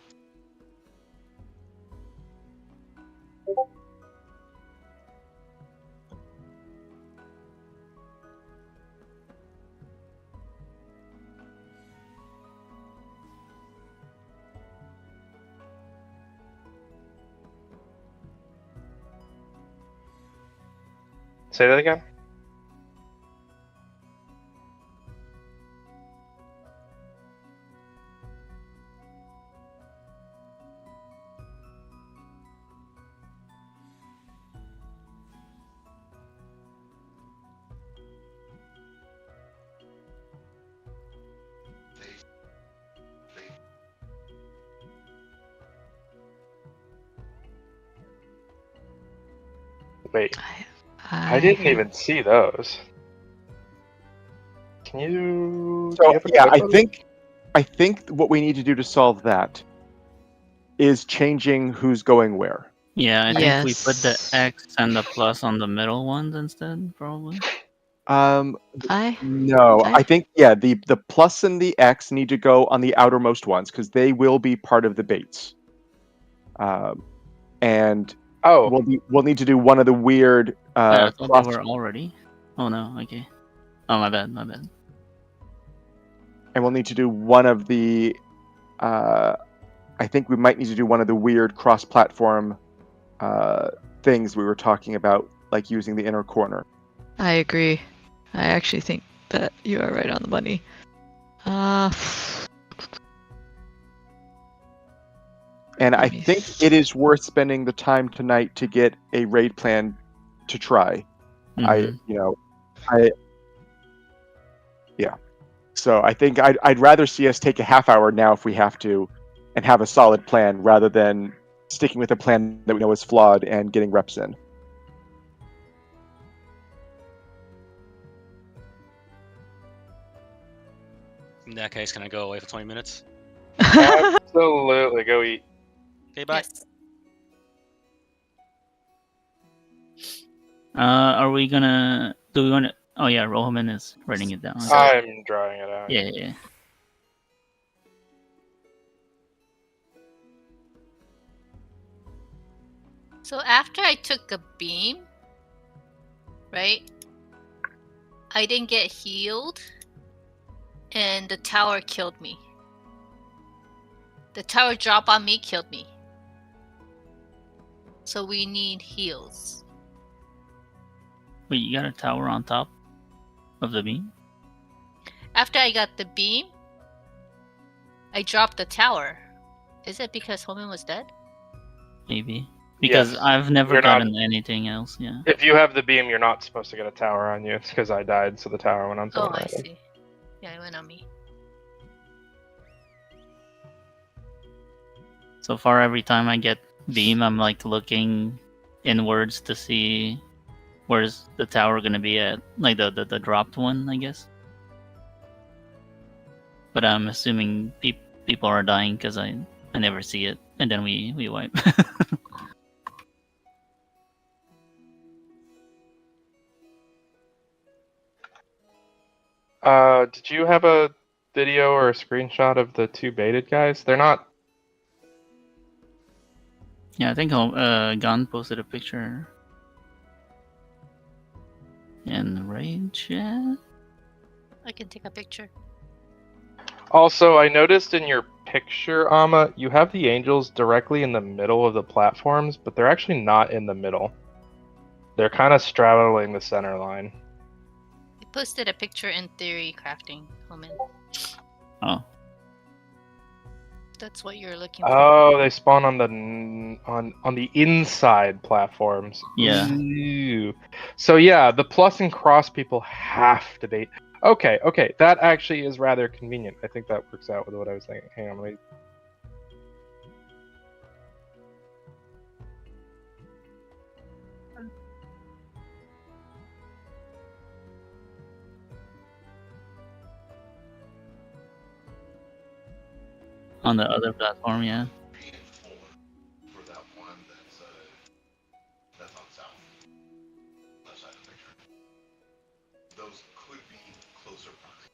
Say that again? Wait, I didn't even see those. Can you? do So you have a yeah, clip of it? I think what we need to do to solve that is changing who's going where. Yeah, I think we put the Yes. X and the plus on the middle ones instead, probably. No, I- I think yeah, the plus and the X need to go on the outermost ones because they will be part of the baits. And Oh, we'll need to do one of the weird I thought cross. they were already. Oh no, okay. Oh my bad, my bad. And we'll need to do one of the I think we might need to do one of the weird cross-platform things we were talking about, like using the inner corner. I agree. I actually think that you are right on the money. And I Let me think see. it is worth spending the time tonight to get a raid plan to try. Mhm. So I think I'd rather see us take a half hour now if we have to, and have a solid plan rather than sticking with a plan that we know is flawed and getting reps in. In that case, can I go away for 20 minutes? Absolutely, go eat. Okay, bye. Yes. Are we gonna? Do we want to? Oh yeah, Rohan is writing it down. So- I'm drawing it out. Yeah. So after I took a beam, right? I didn't get healed, and the tower killed me. The tower drop on me killed me. So we need heals. Wait, you got a tower on top of the beam? After I got the beam, I dropped the tower. Is it because Homan was dead? Maybe. Because Yes. I've never You're not- gotten anything else, yeah. If you have the beam, you're not supposed to get a tower on you. It's because I died, so the tower went on Oh, someone I random. see. Yeah, it went on me. So far, every time I get beam, I'm like looking inwards to see where's the tower gonna be at, like the dropped one, I guess. But I'm assuming people are dying because I never see it, and then we wipe. Did you have a video or a screenshot of the two baited guys? They're not. Yeah, I think Gun posted a picture in the raid chat. I can take a picture. Also, I noticed in your picture, Amma, you have the angels directly in the middle of the platforms, but they're actually not in the middle. They're kind of straddling the center line. I posted a picture in theory crafting, Homan. Oh, That's what you're looking for. Oh, they spawn on the on the inside platforms. Yeah. Ooh. So yeah, the plus and cross people have to bait. Okay, that actually is rather convenient. I think that works out with what I was thinking. Hang on, let me. on the other platform, yeah. For that one that's on south. Left side of the picture. Those could be closer proximity.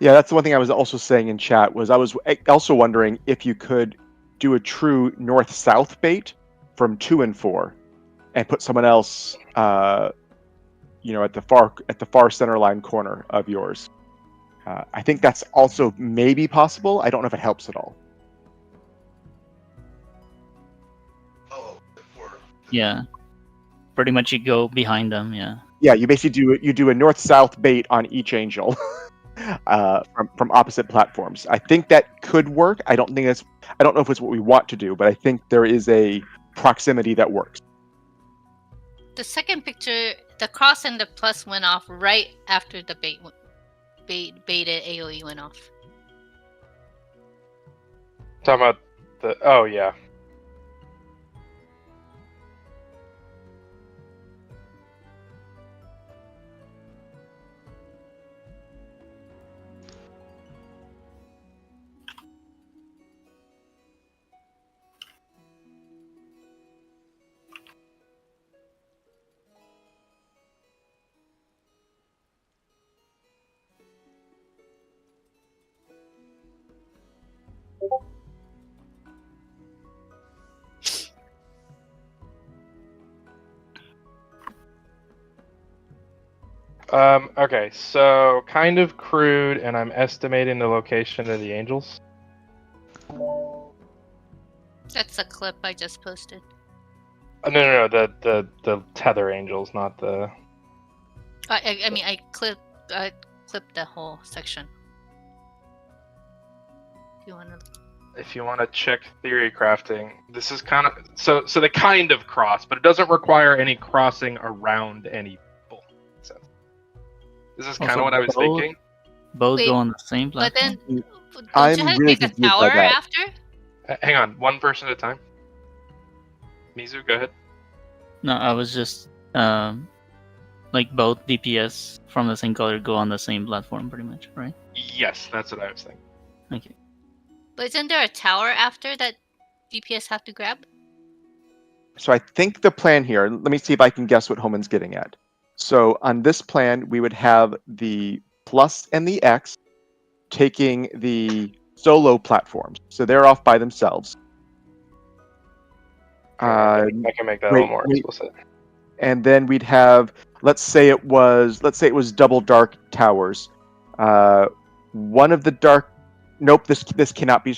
Yeah, that's the one thing I was also saying in chat was I was also wondering if you could do a true north-south bait from 2 and 4, and put someone else, at the far center line corner of yours. I think that's also maybe possible. I don't know if it helps at all. Oh, for Yeah. Pretty much you go behind them, yeah. Yeah, you basically do a north-south bait on each angel. From opposite platforms. I think that could work. I don't know if it's what we want to do, but I think there is a proximity that works. The second picture, the cross and the plus went off right after the baited AoE went off. Talking about the. Oh yeah. Okay, so kind of crude, and I'm estimating the location of the angels. That's a clip I just posted. No, the tether angels, not the. I mean, I clipped the whole section. If you wanna. If you want to check theory crafting, this is kind of so they kind of cross, but it doesn't require any crossing around any people. Makes sense. This is Also, kind of what I was both- thinking. Both Wait, go on the same But platform. then, don't I'm you have to really make a confused by tower that. after? Hang on, one person at a time. Mizu, go ahead. No, I was just like both DPS from the same color go on the same platform, pretty much, right? Yes, that's what I was thinking. Okay. But isn't there a tower after that DPS have to grab? So I think the plan here, let me see if I can guess what Homan's getting at. So on this plan, we would have the plus and the X taking the solo platforms. So they're off by themselves. I can make that a wait, little more wait. explicit. And then we'd have, let's say it was double dark towers. One of the dark, nope, this cannot be.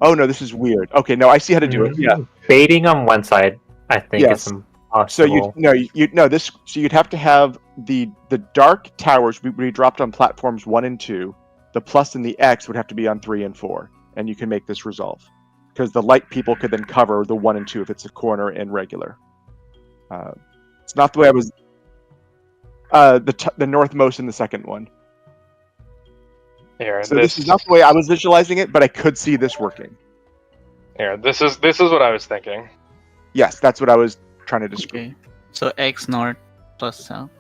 Oh no, this is weird. Okay, no, I see how to do it. Yeah. Baiting on one side, I think Yes. is So impossible. you'd have to have the dark towers be dropped on platforms 1 and 2. The plus and the X would have to be on 3 and 4, and you can make this resolve because the light people could then cover the 1 and 2 if it's a corner and regular. It's not the way I was. The northmost in the second one. Here, So this is not the way I was visualizing it, but I could see this working. Here, this is what I was thinking. Yes, that's what I was trying to describe. Okay. So X north plus south.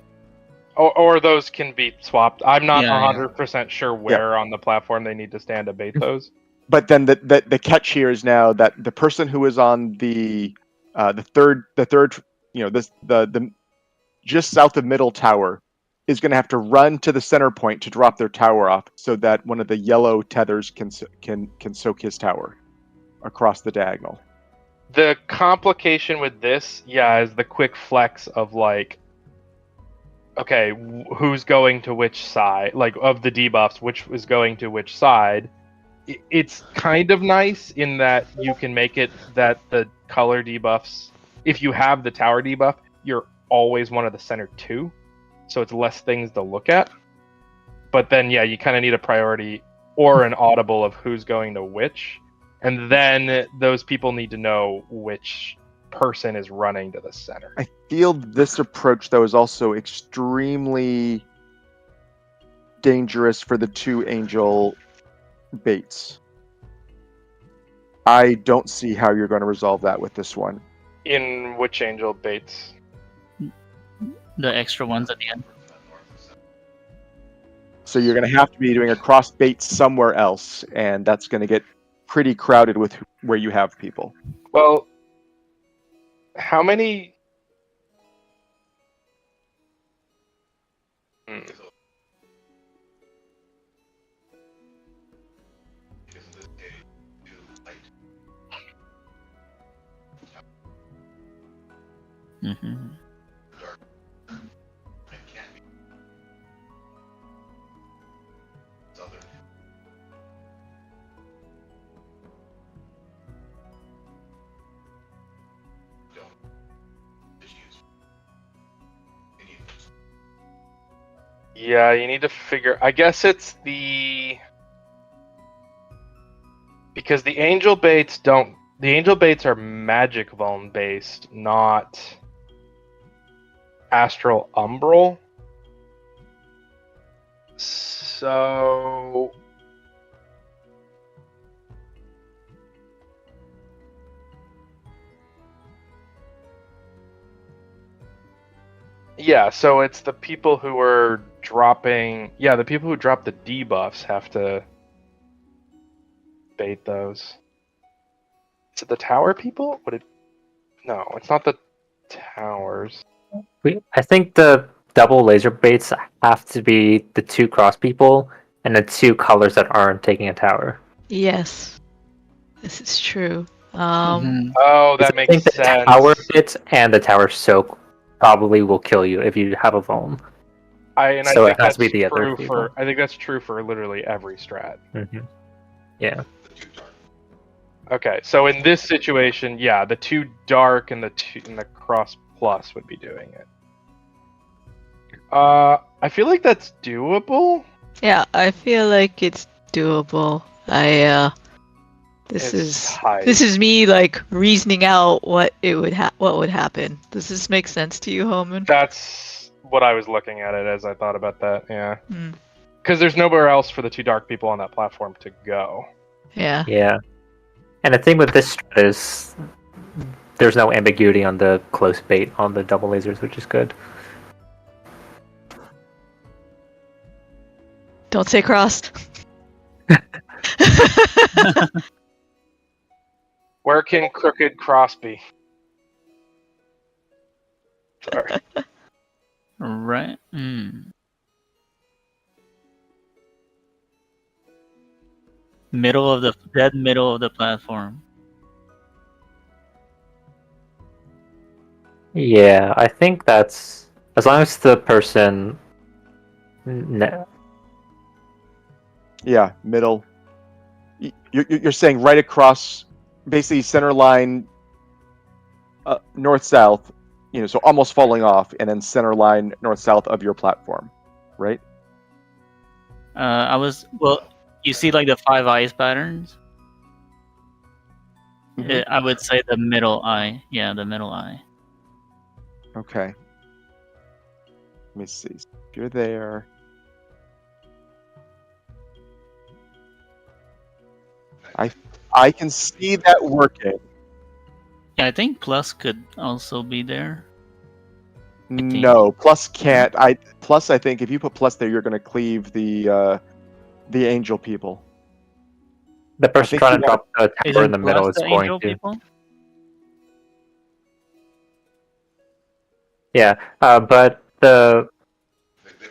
Or those can be swapped. I'm not Yeah, 100% sure where on the platform they need to stand to bait those. But then the catch here is now that the person who is on the third the just south of middle tower is going to have to run to the center point to drop their tower off so that one of the yellow tethers can soak his tower across the diagonal. The complication with this, is the quick flex of like, okay, who's going to which side? Like of the debuffs, which is going to which side? It's kind of nice in that you can make it that the color debuffs, if you have the tower debuff, you're always one of the center 2, so it's less things to look at. But then, you kind of need a priority or an audible of who's going to which, and then those people need to know which person is running to the center. I feel this approach, though, is also extremely dangerous for the 2 angel baits. I don't see how you're going to resolve that with this one. In which angel baits? The extra ones at the end. So you're going to have to be doing a cross bait somewhere else, and that's going to get pretty crowded with where you have people. Well, how many? Mm-hmm. Yeah, you need to figure. I guess it's because the angel baits don't. The angel baits are magic vuln based, not astral umbral. So so it's the people who are dropping. Yeah, the people who drop the debuffs have to bait those. Is it the tower people? No, it's not the towers. I think the double laser baits have to be the 2 cross people and the 2 colors that aren't taking a tower. Yes, this is true. Mhm. Oh, that I makes think the sense. tower bits and the tower soak probably will kill you if you have a vuln. I So think it has to be that's the other true people. I think that's true for literally every strat. Mm-hmm. Yeah. Okay, so in this situation, the 2 dark and the cross plus would be doing it. I feel like that's doable. Yeah, I feel like it's doable. This is me like reasoning out what would happen. Does this make sense to you, Homan? That's what I was looking at it as I thought about that. Yeah, Hmm. because there's nowhere else for the two dark people on that platform to go. Yeah. Yeah. And the thing with this strat is there's no ambiguity on the close bait on the double lasers, which is good. Don't say crossed. Where can crooked cross be? Sorry. Right. Middle of the dead middle of the platform. Yeah, I think that's as long as the person. Yeah, middle. You're saying right across, basically center line, north south. So almost falling off, and then center line north south of your platform, right? You see like the 5 eyes patterns? Mhm. I would say the middle eye. Yeah, the middle eye. Okay. Let me see. You're there. I can see that working. Yeah, I think plus could also be there. think. No, plus can't. I think if you put plus there, you're going to cleave the angel people. The person think trying you to drop the tower Isn't in the middle plus is the going angel to. people? Yeah, but They've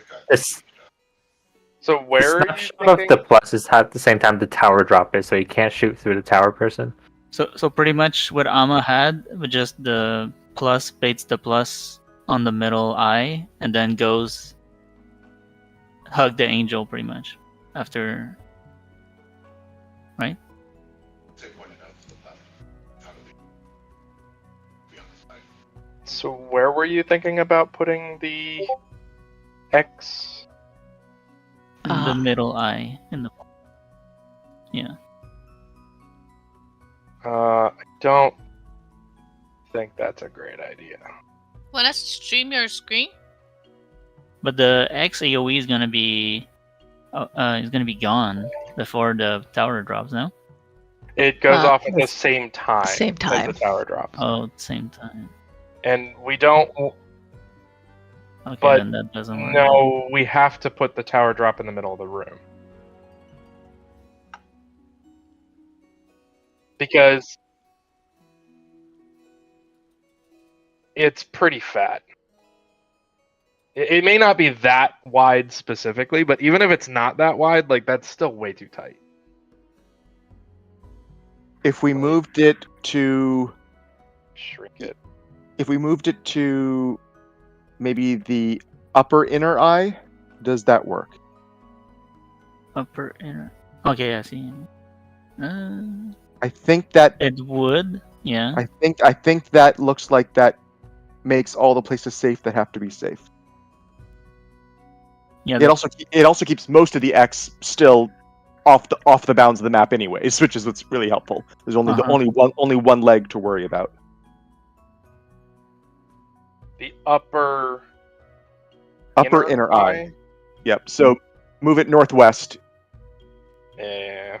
got this So where are you snapshot of thinking? the plus is at the same time the tower drop is, so you can't shoot through the tower person. So pretty much what Amma had was just the plus baits the plus on the middle eye and then goes hug the angel pretty much after. Right? they pointed out to the platform. How do they be on the side? So where were you thinking about putting the X? The middle eye in the. Yeah. I don't think that's a great idea. Want us to stream your screen? But the X AoE is gonna be gone before the tower drops, no? It goes off at the that's same time, same as time. the tower drops, Oh, at the same time. and we don't. Okay, But then that doesn't work. No, we have to put the tower drop in the middle of the room because it's pretty fat. It may not be that wide specifically, but even if it's not that wide, like that's still way too tight. If we moved it to Shrink it. maybe the upper inner eye, does that work? Upper inner. Okay, I see. I think that It would. Yeah. I think that looks like that makes all the places safe that have to be safe. Yeah. It also keeps most of the X still off the bounds of the map anyways, which is what's really helpful. There's only only one leg to worry about. The upper Inner eye. Yep. So move it northwest. Yeah.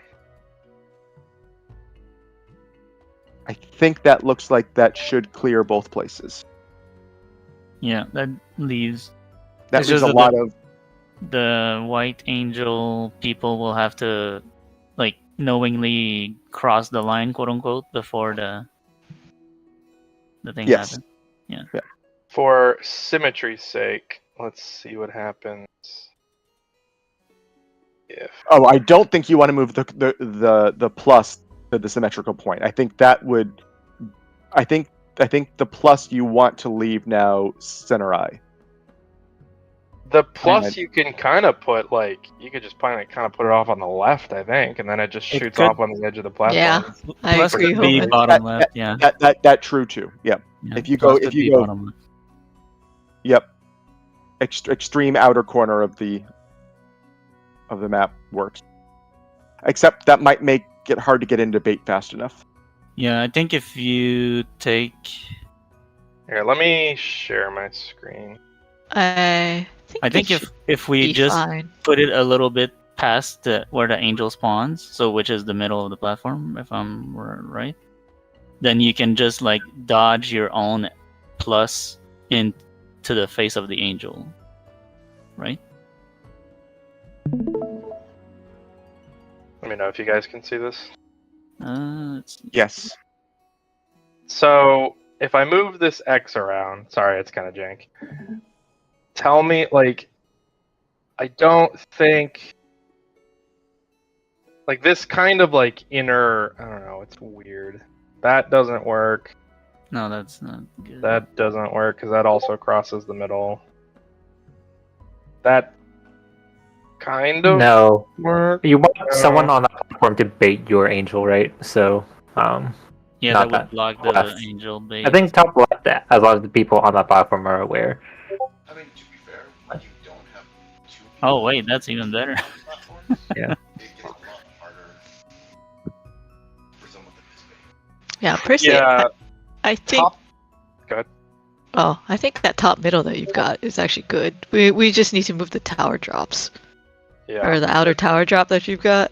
I think that looks like that should clear both places. Yeah, that leaves That It's leaves just a that lot of the white angel people will have to like knowingly cross the line, quote unquote, before the thing Yes. happens. For symmetry's sake, let's see what happens if Oh, I don't think you want to move the plus to the symmetrical point. I think that would. I think the plus you want to leave now center eye. the plus And- you can kind of put like you could just kind of put it off on the left, I think, and then it just It shoots could- off on the edge of the platform. Yeah. I Plus agree could be wholeheartedly. bottom left. Yeah. That true too. Yeah. Yeah, If you plus go- could if you be go- bottom left. Yep. Extreme outer corner of the map works. Except that might make it hard to get into bait fast enough. Yeah, I think if you take Here, let me share my screen. I think if we be just fine. put it a little bit past where the angel spawns, so which is the middle of the platform, if I'm right, then you can just like dodge your own plus into the face of the angel, right? Let me know if you guys can see this. Let's see. Yes. So if I move this X around, sorry, it's kind of jank. Tell me, like, I don't think, like, this kind of like inner, I don't know, it's weird. That doesn't work. No, that's not good. That doesn't work because that also crosses the middle. That kind of No, work. you want No. someone on that platform to bait your angel, right? So, Yeah, not that would block the left. angel bait. I think top left, a lot of the people on that platform are aware. I mean, to be fair, when you don't have two people Oh wait, that's even better. on platforms, Yeah. it gets a lot harder for someone to participate. Yeah, personally, Yeah, I think. top. Good. Oh, I think that top middle that you've got is actually good. We just need to move the tower drops, Yeah. or the outer tower drop that you've got,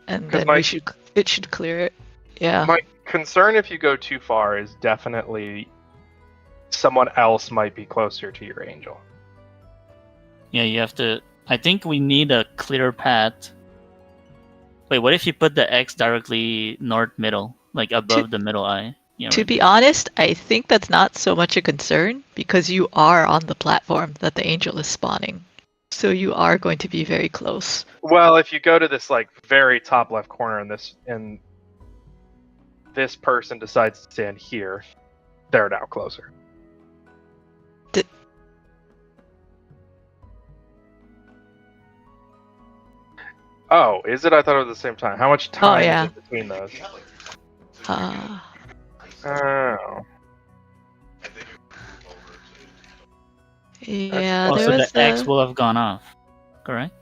and 'Cause then it should clear it. Yeah. My concern if you go too far is definitely someone else might be closer to your angel. Yeah, you have to. I think we need a clear path. Wait, what if you put the X directly north middle, like above the middle eye? Yeah, To right be there. honest, I think that's not so much a concern because you are on the platform that the angel is spawning. So you are going to be very close. Well, if you go to this like very top left corner and this person decides to stand here, they're now closer. Oh, is it? I thought it was the same time. How much time yeah. is in between those? If you have like three couples, so you Uh, can Oh. and then you move over to yeah, Oh, there so was the X a... will have gone off, correct?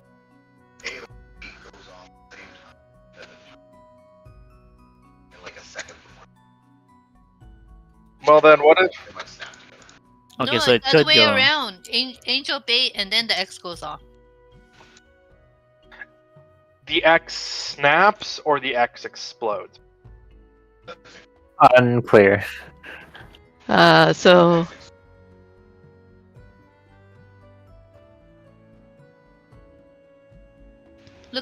A and B goes off at the same time, and then in like a second before. Well, then what if? They might snap together. Okay, no, so it it's the other could way go. around. Angel bait, and then the X goes off. The X snaps or the X explodes? Unclear. So...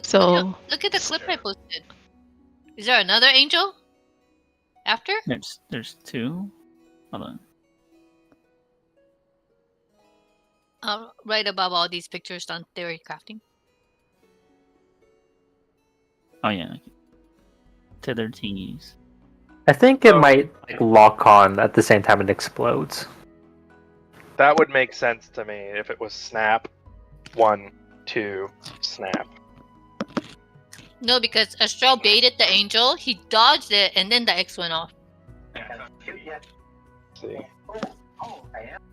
So... Look at the clip I posted. Is there another angel? After? There's two. Hold on. Right above all these pictures on theory crafting. Oh yeah, okay. Tethered thingies. I think it Oh. might like, lock on at the same time it explodes. That would make sense to me if it was snap, 1, 2, snap. No, because Astral baited the angel, he dodged it, and then the X went off. See.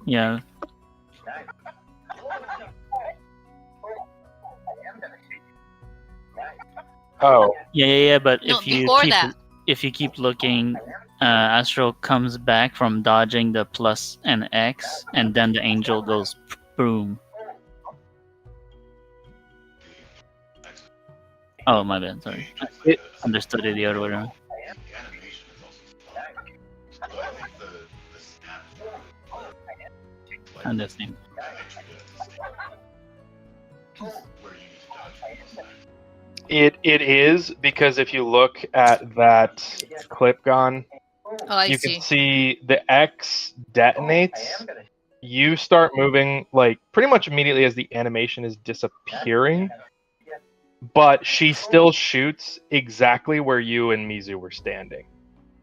Yeah. Oh, Yeah. But No, if you before that. if you keep looking, Astro comes back from dodging the plus and X, and then the angel goes boom. Oh my bad, sorry. It- Understood it the other way around. The animation is also slow. So I think the snap like, And the same. treat it as the same. Where you need to dodge from the side. it is because if you look at that clip gone, Oh, I you see. can see the X detonates. You start moving like pretty much immediately as the animation is disappearing, but she still shoots exactly where you and Mizu were standing.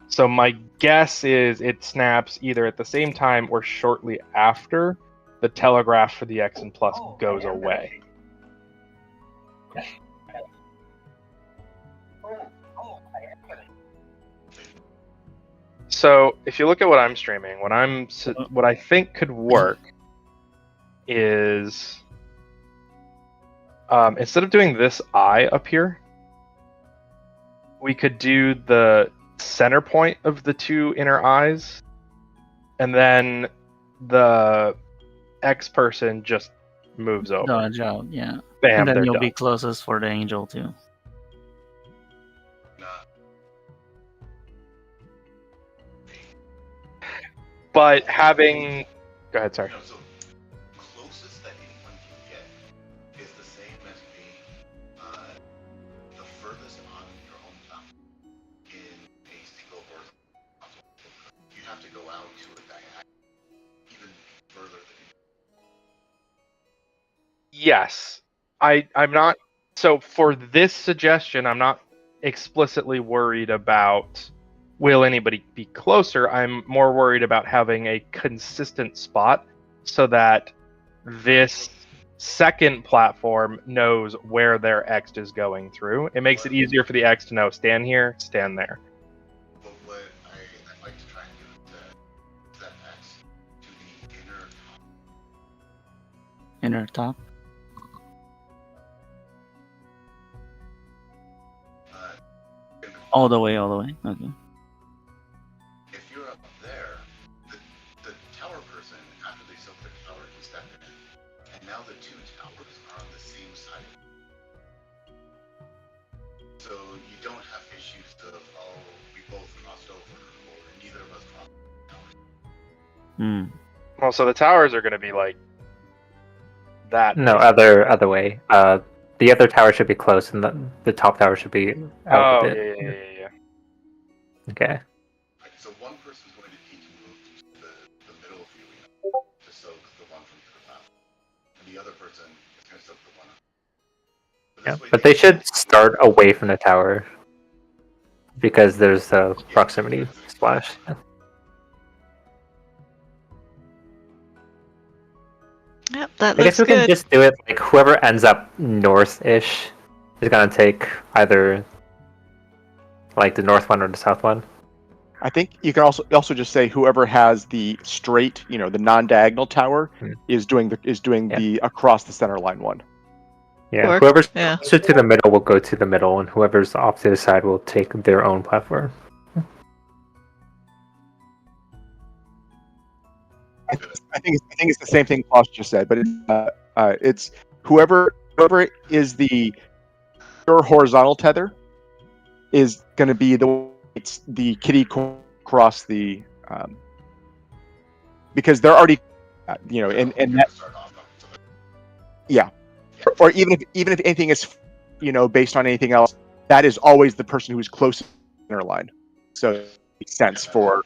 So my guess is it snaps either at the same time or shortly after the telegraph for the X and plus goes away. So if you look at what I'm streaming, what I think could work is instead of doing this eye up here, we could do the center point of the two inner eyes, and then the X person just moves over. Dodge out, yeah. Bam, And then they're you'll done. be closest for the angel too. Not But having, go ahead, sorry. so closest that anyone can get is the same as being the furthest on your own platform in a single horizontal console. You have to go out to a diagonal even further than Yes, I'm not. So for this suggestion, I'm not explicitly worried about will anybody be closer. I'm more worried about having a consistent spot so that this second platform knows where their X is going through. It makes it easier for the X to know stand here, stand there. But what I'd like to try and do is to set X to the Inner top. All the way. Okay. if you're up there, the tower person, after they soak the tower, can step in. And now the two towers are on the same side. So you don't have issues of, oh, we both crossed over, or neither of us crossed the tower. Hmm. Well, so the towers are going to be like that. No, other way. The other tower should be close, and the top tower should be out Oh, a bit. yeah. Okay. Right, so one person's going to need to move to the middle of the arena to soak the one from the other platform. And the other person is going to soak the one up. Yeah, but they should start away from the tower because there's a proximity splash. Yep, that I looks guess we can good. just do it like whoever ends up north-ish is gonna take either like the north one or the south one. I think you can also just say whoever has the straight, the non-diagonal tower Hmm. is doing Yeah. the across the center line one. Yeah, Work, whoever's yeah. closer to the middle will go to the middle, and whoever's off to the side will take their own platform. I think it's the same thing Klaus just said, but it's whoever is the pure horizontal tether is going to be the kitty across the because they're already and that Start off so that yeah, or even if anything is based on anything else, that is always the person who's closest to the center line. So it makes sense for.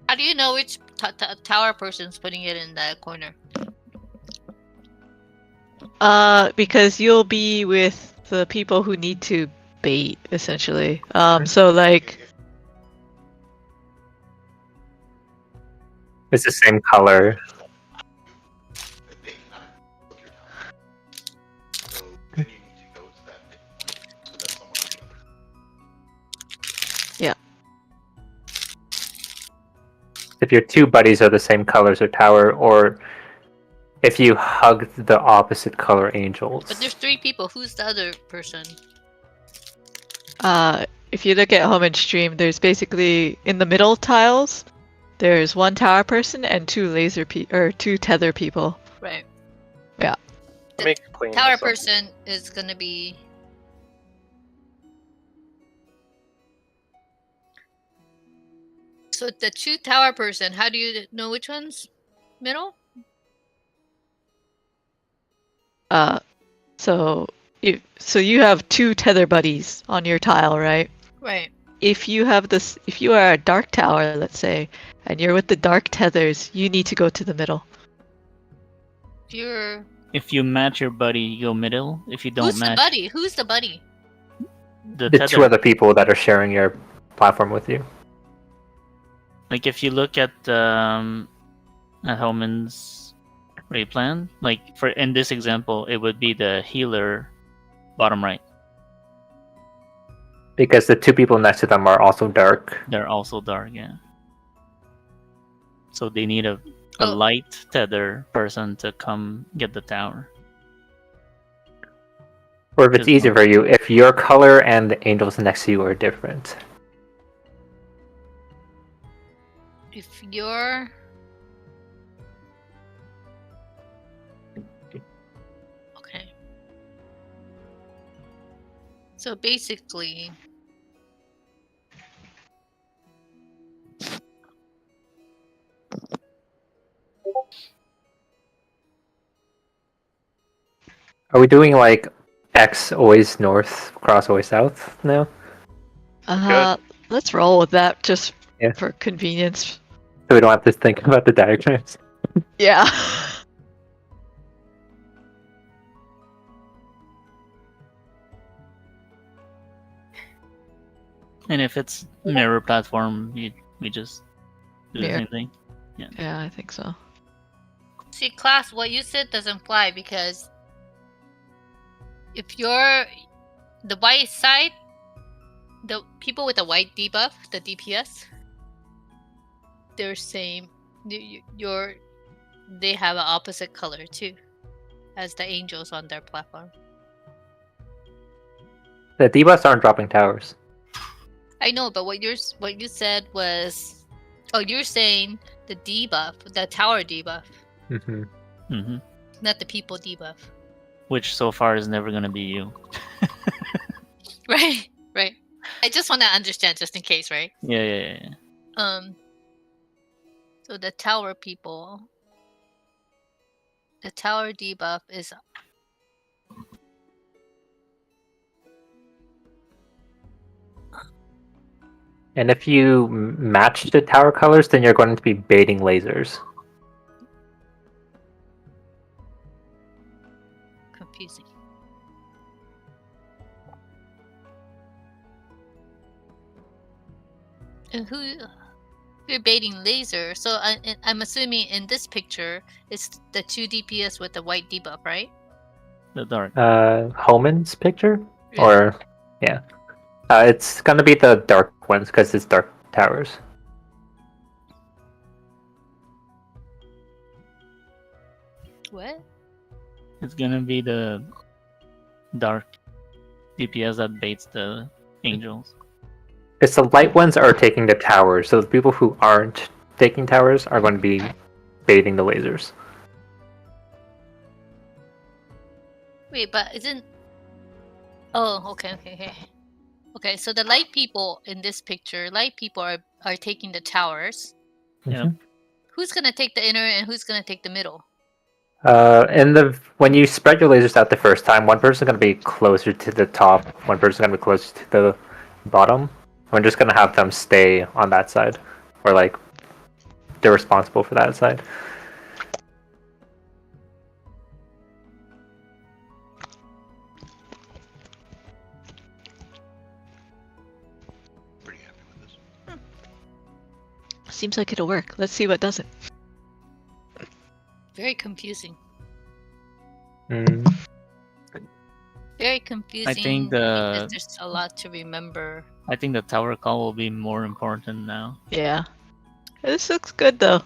How do you know which tower person's putting it in that corner? Because you'll be with the people who need to bait, essentially. So like, It's the same color. they cannot look your tower. So then you need to go to that midpoint so that someone on the other If your two buddies are the same colors or tower, or if you hug the opposite color angels. But there's 3 people. Who's the other person? if you look at home and stream, there's basically in the middle tiles, there's one tower person and 2 2 tether people. Right. Yeah. Let me clean Tower this up. person is gonna be. So the 2 tower person, how do you know which one's middle? So you have 2 tether buddies on your tile, right? Right. If you are a dark tower, let's say, and you're with the dark tethers, you need to go to the middle. If you match your buddy, you go middle. If you don't Who's match, the buddy? Who's the buddy? the The tether. 2 other people that are sharing your platform with you. Like if you look at Homan's raid plan, like for in this example, it would be the healer, bottom right. Because the 2 people next to them are also dark. They're also dark, yeah. So they need a Oh. light tether person to come get the tower. Or if it's Just easier one. for you, if your color and the angels next to you are different. If you're okay, so basically, Are we doing like X always north, cross always south now? Let's roll with that just Yeah. for convenience. So we don't have to think about the diagrams. Yeah. And if it's mirror platform, we just do the Mirror. same thing. Yeah, I think so. see, class, what you said doesn't fly because if you're the white side, the people with the white debuff, the DPS, they're same. They have an opposite color too, as the angels on their platform. The debuffs aren't dropping towers. I know, but what you said was, oh, you're saying the debuff, the tower debuff, Mm-hmm. Hmm. not the people debuff. Which so far is never gonna be you. Right, right. I just want to understand, just in case, right? Yeah. So the tower people, the tower debuff is And if you match the tower colors, then you're going to be baiting lasers. confusing. And you're baiting laser? So I'm assuming in this picture it's the 2 DPS with the white debuff, right? The dark. Homan's picture? Yeah. Or, yeah. It's gonna be the dark ones, because it's dark towers. What? It's gonna be the dark DPS that baits the angels. Because the light ones are taking the towers, so the people who aren't taking towers are going to be baiting the lasers. Wait, but isn't? Oh, okay. Okay, so the light people in this picture, light people are taking the towers. Yeah. Mhm. Who's gonna take the inner and who's gonna take the middle? When you spread your lasers out the first time, one person's gonna be closer to the top, one person's gonna be closer to the bottom. I'm just gonna have them stay on that side, or like they're responsible for that side. Pretty happy with this. Seems like it'll work. Let's see what doesn't. Very confusing. Mm. Very confusing. think because there's a lot to remember. I think the tower call will be more important now. Yeah. This looks good though.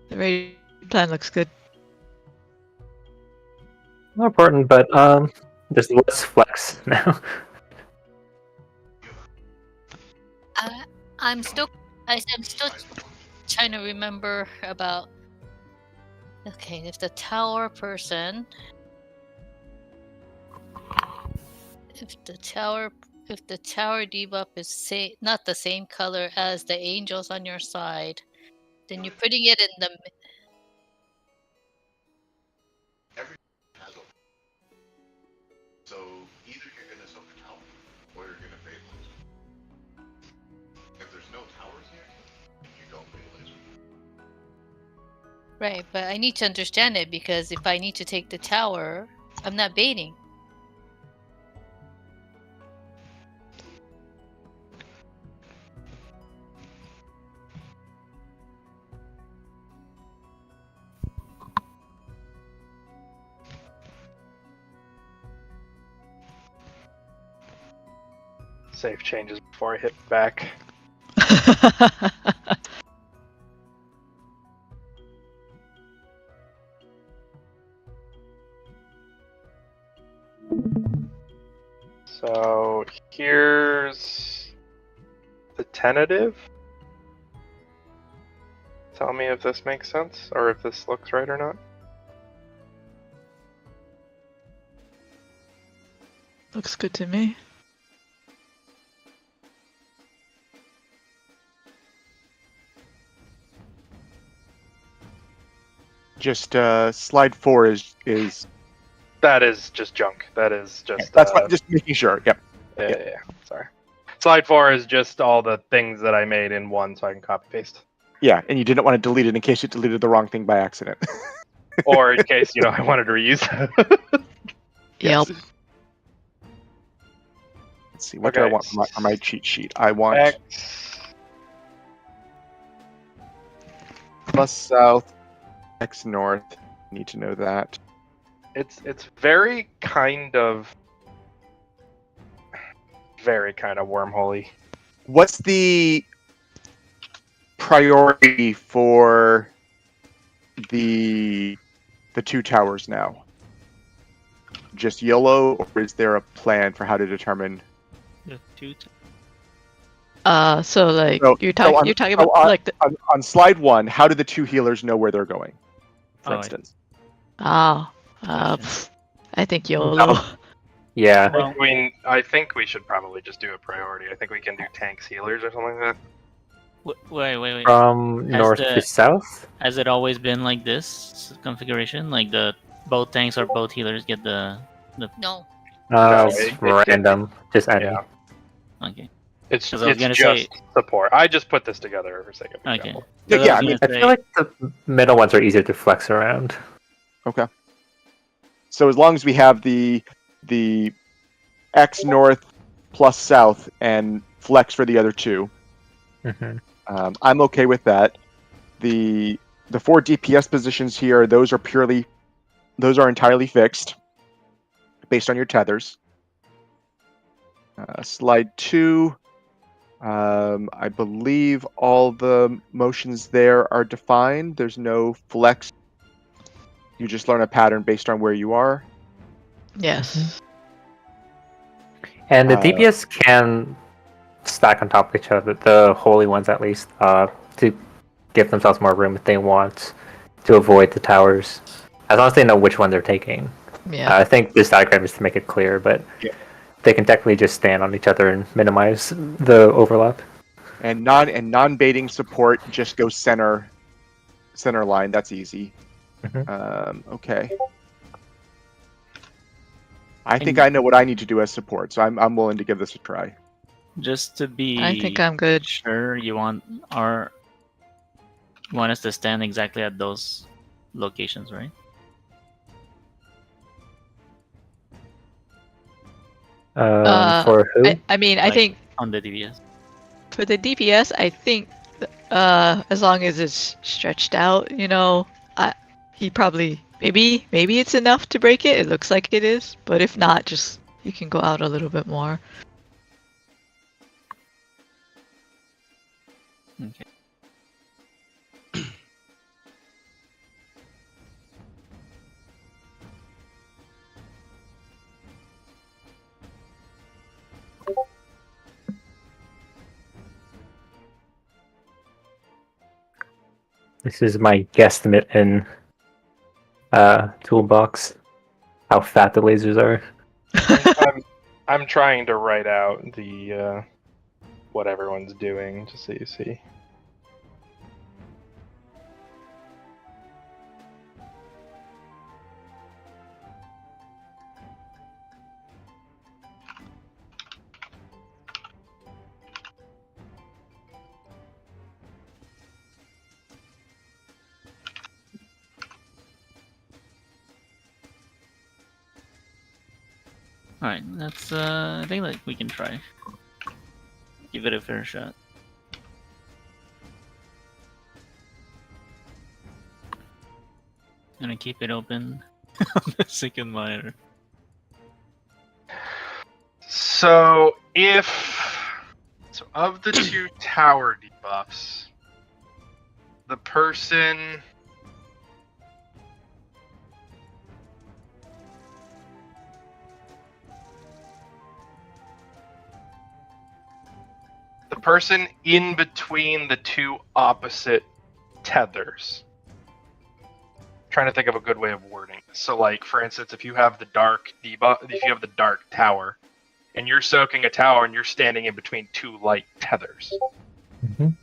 The raid plan looks good. Not important, but there's less flex now. I'm still trying to remember about. Okay, if the tower person, if the tower debuff is not the same color as the angels on your side, then you're putting it in the. Has a- So either you're gonna soak a tower, or you're gonna bait laser. If there's no towers near you, you don't bait laser. Right, but I need to understand it because if I need to take the tower, I'm not baiting. Save changes before I hit back. So here's the tentative. Tell me if this makes sense or if this looks right or not. Looks good to me. Just slide 4 is That is just junk. That is just. that's fine. Just making sure. Yep. Yeah. Sorry. Slide 4 is just all the things that I made in one, so I can copy paste. Yeah, and you didn't want to delete it in case you deleted the wrong thing by accident. Or in case I wanted to reuse. Yep. Let's see. What do I Okay. want for my cheat sheet? I want X. plus south, X north. Need to know that. It's very kind of wormholey. What's the priority for the two towers now? Just YOLO, or is there a plan for how to determine? The two So like So- you're so talking on- you're talking so about on- like the On slide 1, how do the two healers know where they're going? For Oh, I- instance. I think YOLO. Yeah. Well, I think we should probably just do a priority. I think we can do tanks, healers, or something like that. wait. From Has north the- to south? Has it always been like this configuration? Like both tanks or both healers get the No. It's it- random. Just any. Yeah. okay. It's 'Cause I was gonna just say- support. I just put this together for sake of Okay. example. Yeah, 'Cause yeah, I was mean, gonna I say- feel like the middle ones are easier to flex around. Okay. So as long as we have the X north plus south and flex for the other two, Hmm. I'm okay with that. The 4 DPS positions here, those are entirely fixed based on your tethers. Slide 2, I believe all the motions there are defined. There's no flex. You just learn a pattern based on where you are. Yes. And the Uh, DPS can stack on top of each other, the holy ones at least, to give themselves more room if they want to avoid the towers. As long as they know which one they're taking. Yeah. I think this diagram is to make it clear, but Yeah. they can technically just stand on each other and minimize the overlap. And non-baiting support just goes center line. That's easy. Okay. I think I know what I need to do as support, so I'm willing to give this a try. Just to be I think I'm good. sure, you want us to stand exactly at those locations, right? For who? I mean, I Like- think On the DPS. for the DPS, I think as long as it's stretched out, he probably maybe it's enough to break it. It looks like it is, but if not, just you can go out a little bit more. Okay. This is my guesstimate in toolbox. How fat the lasers are. I'm trying to write out the what everyone's doing, just so you see. Alright, that's I think like we can try. Give it a fair shot. Gonna keep it open on the second monitor. So of the two tower debuffs, the person person in between the two opposite tethers. Trying to think of a good way of wording this. So, like, for instance, if you have the dark tower, and you're soaking a tower, and you're standing in between two light tethers, Mhm.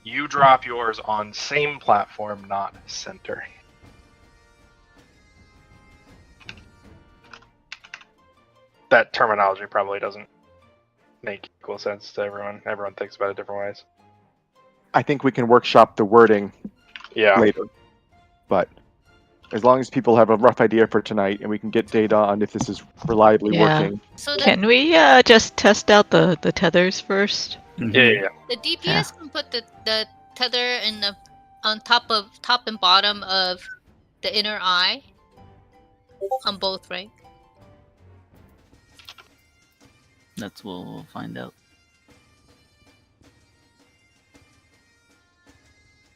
you drop yours on same platform, not center. That terminology probably doesn't make equal sense to everyone. Everyone thinks about it different ways. I think we can workshop the wording Yeah. later. But as long as people have a rough idea for tonight and we can get data on if this is reliably Yeah. working. So the, Can we just test out the tethers first? Yeah. the DPS can put the tether in the on top and bottom of the inner eye on both, right? That's what we'll find out.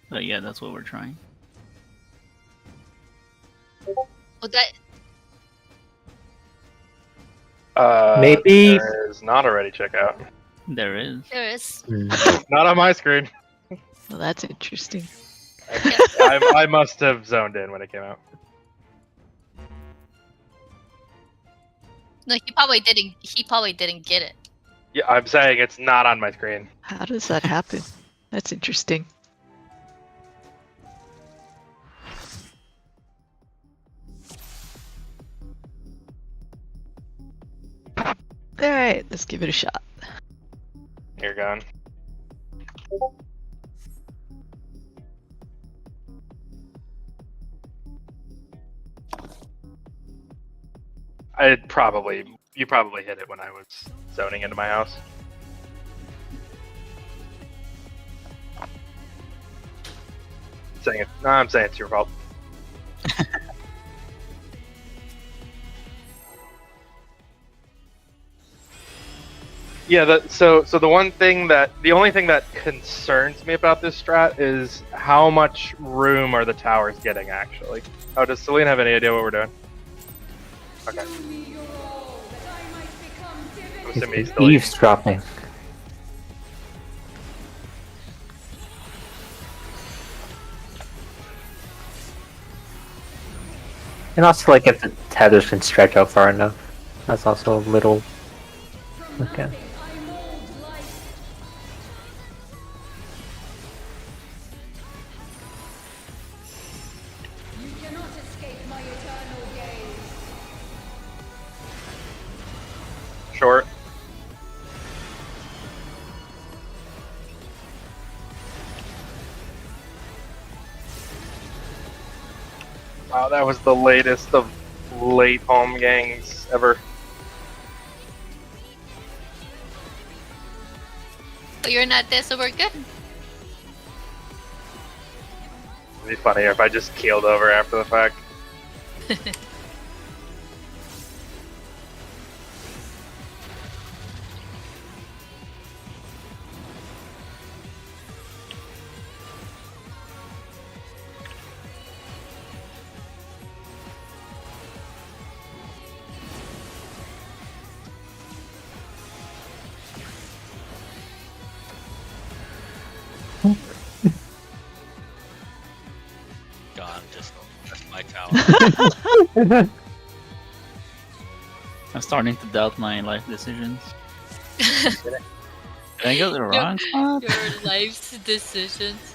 But yeah, that's what we're trying. Oh, that Maybe- There is not a ready checkout. There is. there is. Not on my screen. Well, that's interesting. I must have zoned in when it came out. No, he probably didn't. He probably didn't get it. Yeah, I'm saying it's not on my screen. How does that happen? That's interesting. Alright, let's give it a shot. You're gone. You probably hit it when I was zoning into my house. I'm saying it's your fault. Yeah, so the only thing that concerns me about this strat is how much room are the towers getting actually. Oh, does Celine have any idea what we're doing? Okay. Show me your all, that I might become I'm divinity. assuming he's still Eavesdropping. And also, like, if the tethers can stretch out far enough, that's also a little. From Okay. nothing I mold life. You cannot escape my eternal gaze. short. Wow, that was the latest of late home gangs ever. But you're not there, so we're good. It'd be funnier if I just keeled over after the fact. God, that's my tower. I'm starting to doubt my life decisions. Did I go to the wrong spot? Your life's decisions.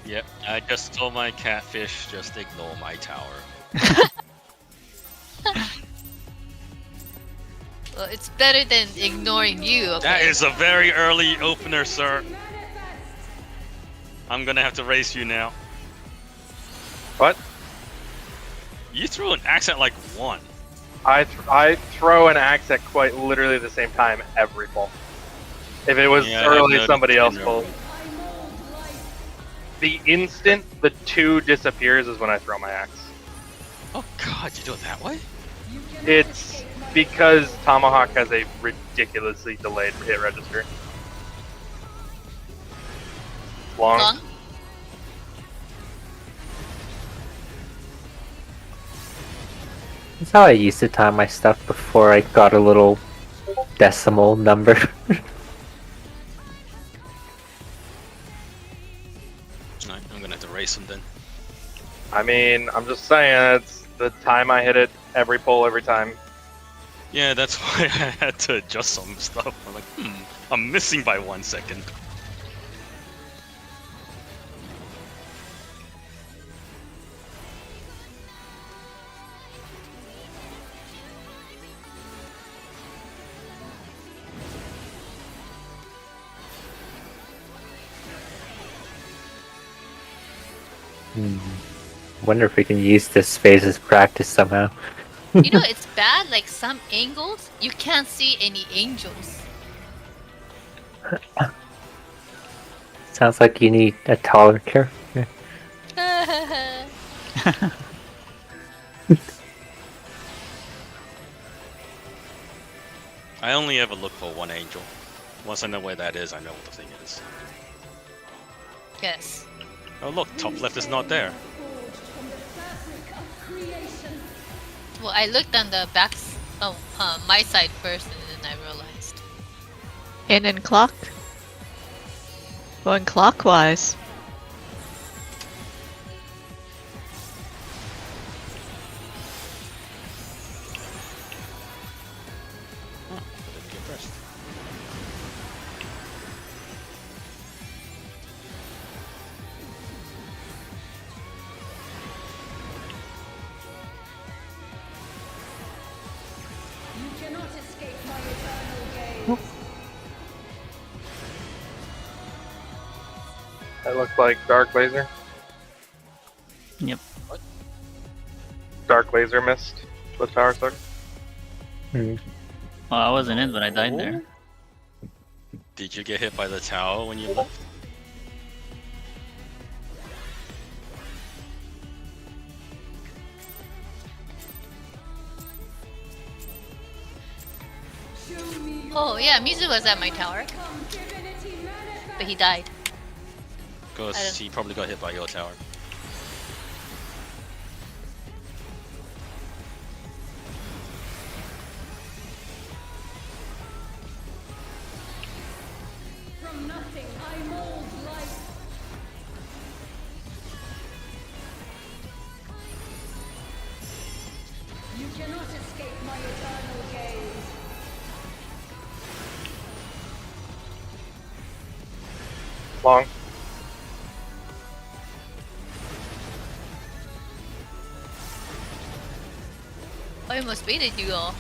Yep, I just told my catfish, just ignore my tower. Well, it's better than ignoring you. Okay? That is a very early opener, sir. I'm gonna have to race you now. What? You threw an axe at like 1. I throw an axe at quite literally the same time every pull. If it was Yeah, I've early, noticed somebody in else your- pulled. The instant the 2 disappears is when I throw my axe. Oh god, you do it that way? It's because Tomahawk has a ridiculously delayed hit register. Long. Long? That's how I used to time my stuff before I got a little decimal number. Alright, I'm gonna have to race him then. I mean, I'm just saying, it's the time I hit it every pull every time. Yeah, that's why I had to adjust some stuff. I'm like, I'm missing by 1 second. Wonder if we can use this space as practice somehow. You know, it's bad. Like some angles, you can't see any angels. Sounds like you need a taller character. I only ever look for one angel. Once I know where that is, I know what the thing is. Yes. Oh look, top left is not there. Forged from the fabric of creation. Well, I looked on the back, my side first, and then I realized. In and clock. Going clockwise. Huh, I didn't get pressed. You cannot escape my eternal gaze. That looked like dark laser. Yep. Dark laser missed the tower suck. Well, I wasn't in, but I died there. Did you get hit by the tower when you left? Show me your Oh yeah, Mizu was at my tower, become divinity manifest. but he died. I Because don't- he probably got hit by your tower. From nothing I mold life. You cannot escape my eternal gaze. Long. I almost beated you all.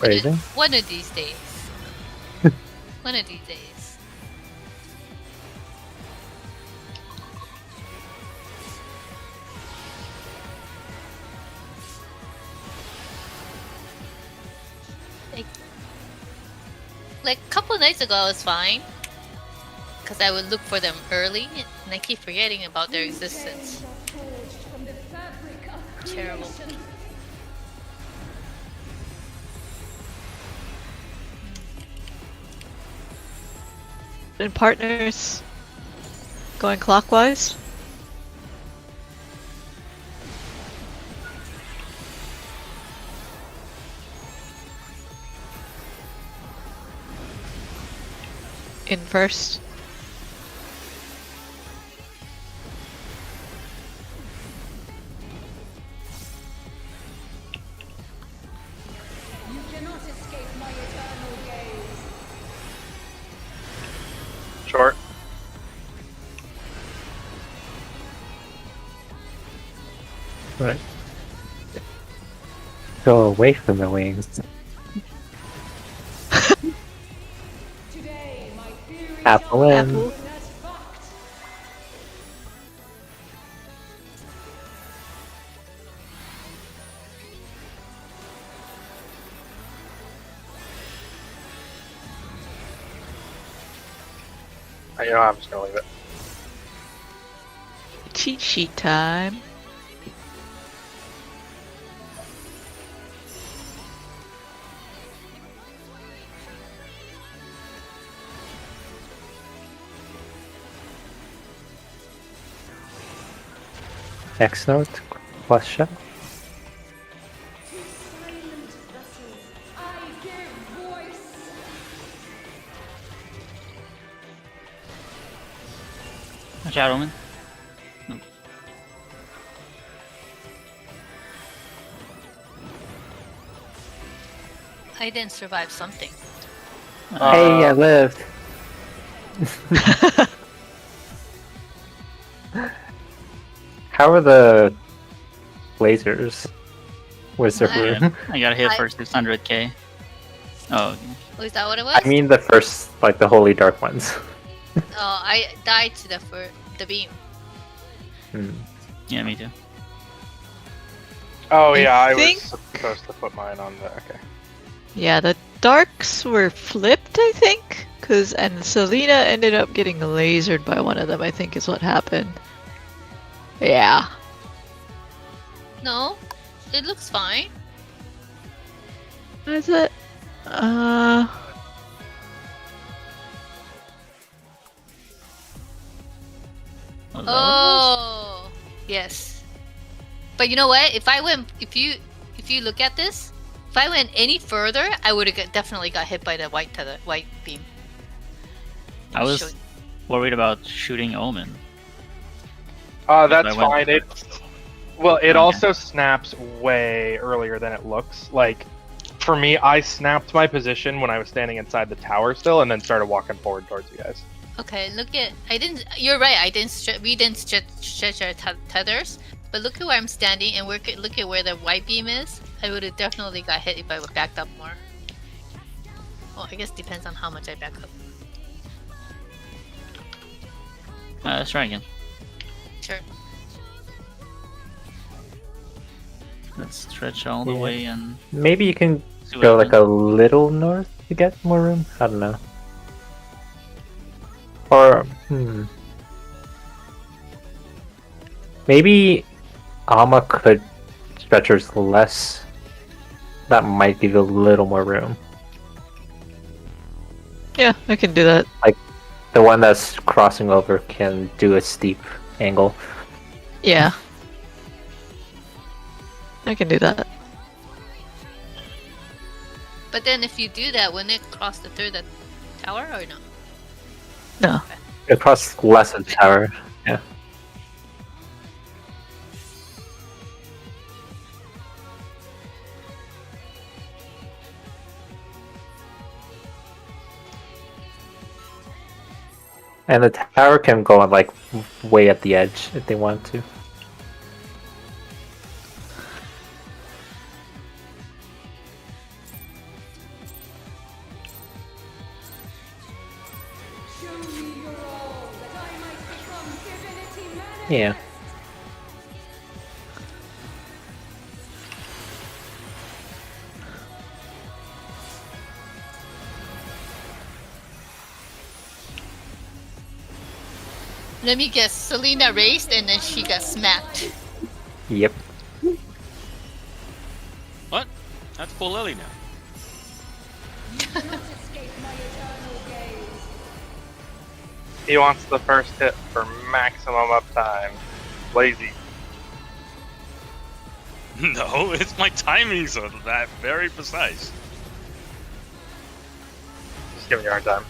Raising? One of these days. One of these days. Like a couple nights ago, I was fine. Because I would look for them early, and I keep forgetting about their existence. Forged from the fabric of Terrible. creation. In partners. Going clockwise. In first. You cannot escape my eternal gaze. Short. Right. Go away from the wings. Apple in. Apple. That's fucked. You know, I'm just gonna leave it. Cheat sheet time. X note question. To silent vessels, I give voice. Watch out, Omen. I didn't survive something. Hey, I lived. How are the lasers? Where's the I- room? I got hit I- for 600k. Oh, Oh, is that what it was? I mean the first, like the holy dark ones. Oh, I died to the beam. Hmm. yeah, me too. Oh I yeah, I think- was supposed to put mine on the. Okay. Yeah, the darks were flipped, I think. And Selena ended up getting lasered by one of them, I think is what happened. Yeah. No, it looks fine. Is it? Was that what it was? Oh, yes. But you know what? If you look at this, if I went any further, I would have definitely got hit by the white beam. I was Shoot. worried about shooting Omen. That's I went- fine. It Okay. also snaps way earlier than it looks. Like, for me, I snapped my position when I was standing inside the tower still, and then started walking forward towards you guys. Okay, look at You're right. We didn't stretch our tethers. But look at where I'm standing, and look at where the white beam is. I would have definitely got hit if I would backed up more. Well, I guess depends on how much I back up. Let's try again. Sure. Let's stretch all the Yeah. way and Maybe you can see what go like happens. a little north to get more room. I don't know. Or maybe Alma could stretch hers less. That might give you a little more room. Yeah, I can do that. The one that's crossing over can do a steep angle. Yeah. I can do that. But then if you do that, wouldn't it cross the third tower or no? No. Across less of the tower. Yeah. And the tower can go on like way at the edge if they want to. Show me your all, that I might become divinity manifest. Yeah. Let me guess. Selena raced and then she got smacked. Yep. What? That's full Lily now. Not escape my eternal gaze. He wants the first hit for maximum uptime. Lazy. No, it's my timings are that very precise. Just giving you a hard time.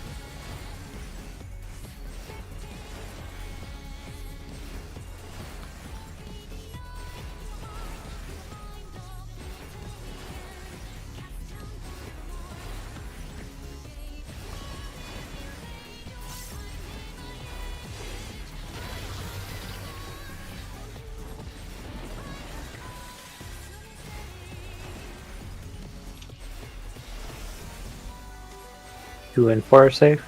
Two and four are safe.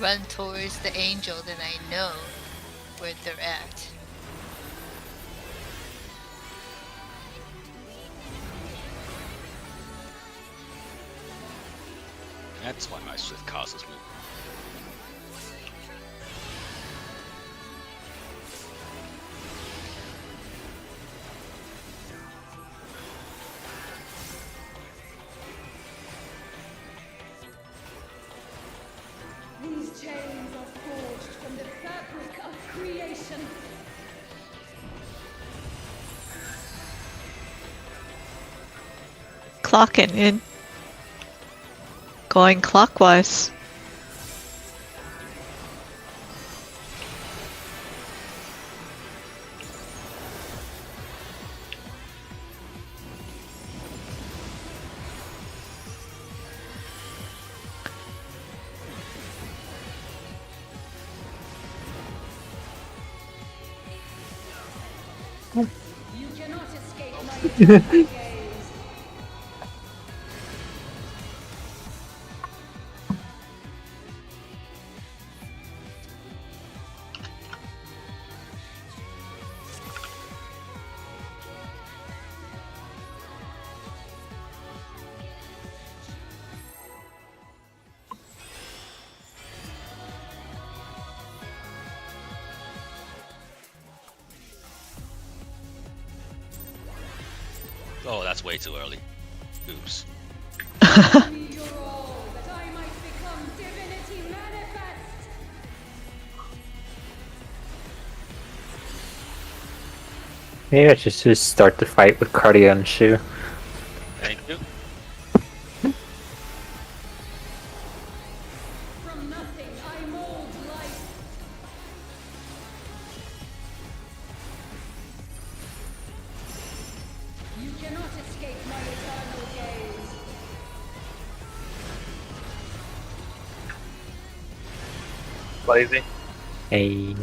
run towards the angel, then I know where they're at. That's why my swift causes move. These chains are forged from the fabric of creation. Clocking in. Going clockwise. You cannot escape my eternal gaze. Oh, that's way too early. Oops. Show me your all, that I might become divinity manifest. Maybe I should just start the fight with Cardia and Shu. Thank you. From nothing I mold life. You cannot escape my eternal gaze. Lazy. Hey.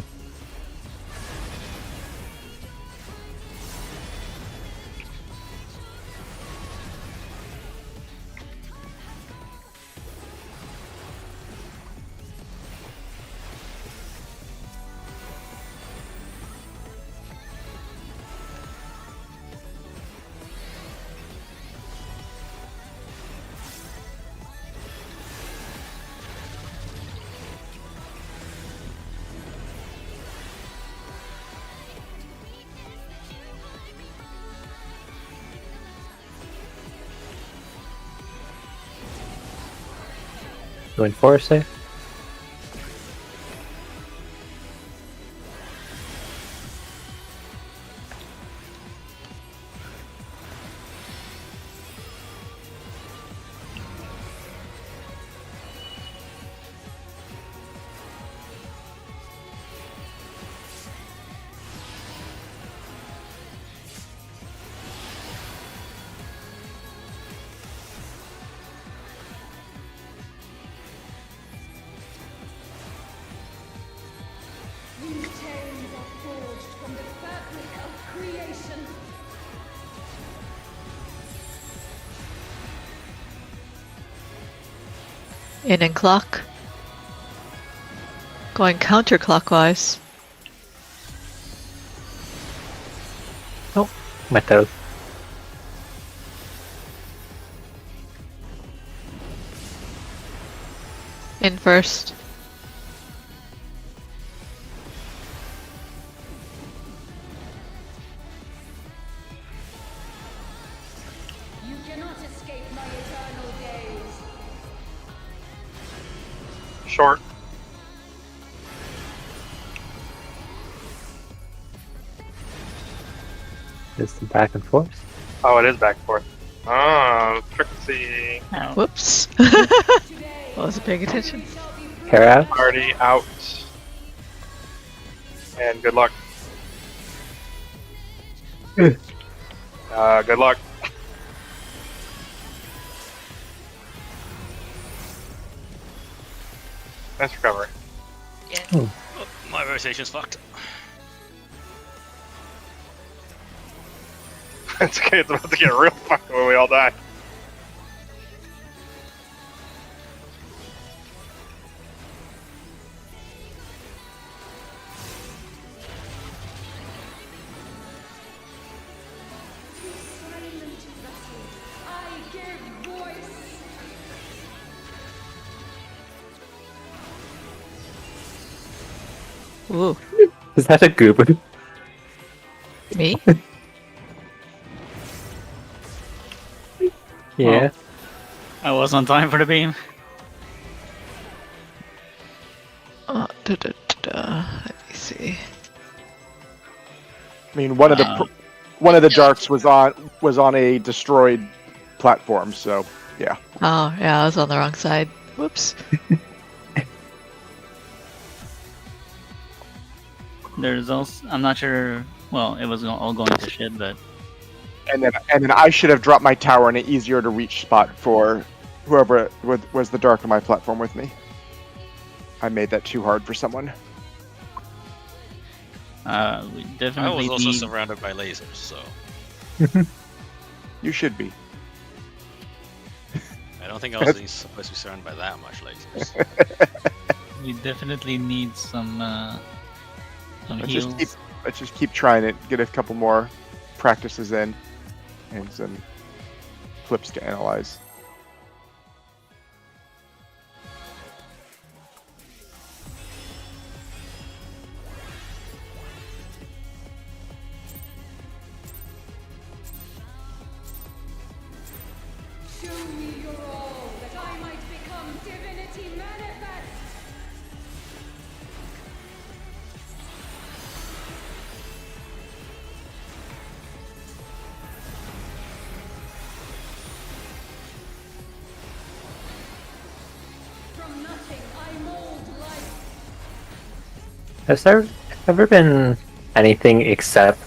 Going forward, say? These chains are forged from the fabric of creation. In and clock. Going counterclockwise. My toe. In first. You cannot escape my eternal gaze. Short. Is the back and forth? Oh, it is back and forth. Oh, Trixie. Ow. Whoops. Today, Wasn't paying attention. shall be proved Hair out? Already out. And good luck. Good luck. Nice recovery. Yeah. Oh, my rotation's fucked. It's okay, it's about to get real fucked when we all die. Ooh, Is that a goober? me? Yeah. I was on time for the beam. Let me see. I mean, one of the darks was on a destroyed platform, so yeah. Oh, yeah, I was on the wrong side. Whoops. There's also, I'm not sure. Well, it was all going to shit, but And then I should have dropped my tower in an easier to reach spot for whoever was the dark on my platform with me. I made that too hard for someone. we I definitely was also need. surrounded by lasers, so You should be. I don't think I was supposed to be surrounded by that much lasers. We definitely need some Let's heals. just keep trying it. Get a couple more practices in, and some clips to analyze. Show me your all, that I might become divinity manifest! From nothing I mold life. Has there ever been anything except